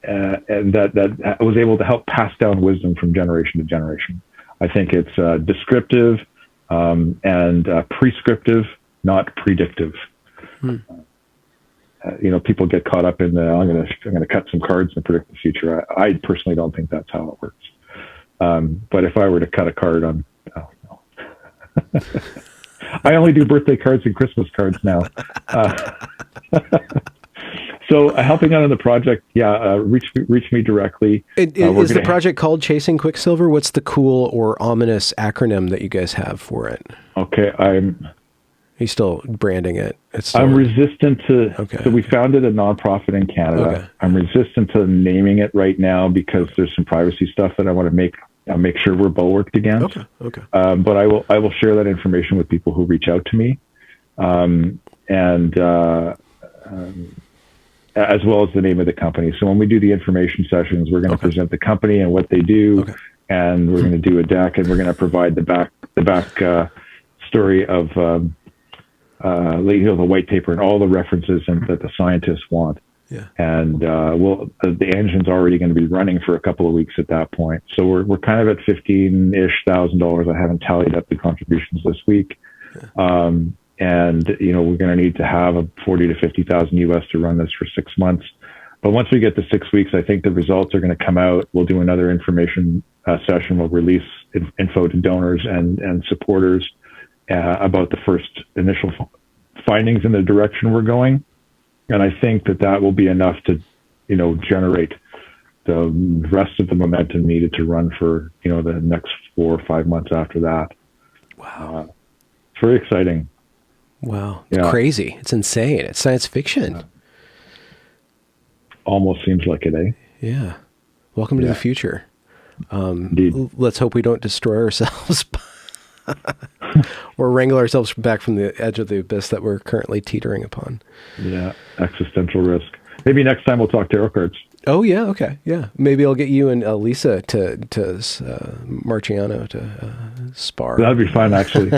that I was able to help pass down wisdom from generation to generation. I think it's descriptive and prescriptive, not predictive. People get caught up in I'm going to cut some cards and predict the future. I personally don't think that's how it works. But if I were to cut a card on, no. I only do birthday cards and Christmas cards now. So helping out on the project, reach me directly. Is the project called Chasing Quicksilver? What's the cool or ominous acronym that you guys have for it? Okay, He's still branding it. I'm resistant to. Okay. So we founded a nonprofit in Canada. Okay. I'm resistant to naming it right now because there's some privacy stuff that I want to make sure we're bulwarked against. Okay. But I will share that information with people who reach out to me, as well as the name of the company. So when we do the information sessions, we're going to present the company and what they do, and we're going to do a deck, and we're going to provide the back story of the white paper and all the references that the scientists want. Yeah. And the engine's already going to be running for a couple of weeks at that point. So we're kind of at $15,000. I haven't tallied up the contributions this week. Yeah. And we're going to need to have a 40 to 50,000 US to run this for 6 months. But once we get to 6 weeks, I think the results are going to come out. We'll do another information session. We'll release info to donors and supporters about the first initial findings in the direction we're going. And I think that will be enough to, generate the rest of the momentum needed to run for, the next 4 or 5 months after that. Wow. It's very exciting. Wow. It's crazy. It's insane. It's science fiction. Almost seems like it, eh? Yeah. Welcome to the future. Indeed. Let's hope we don't destroy ourselves or wrangle ourselves back from the edge of the abyss that we're currently teetering upon. Yeah. Existential risk. Maybe next time we'll talk tarot cards. Oh, yeah. Okay. Yeah. Maybe I'll get you and Lisa to Marciano to spar. That'd be fun, actually.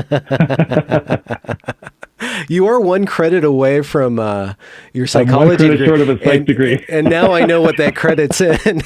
You are one credit away from your psychology degree. Short of a psych degree. And now I know what that credit's in.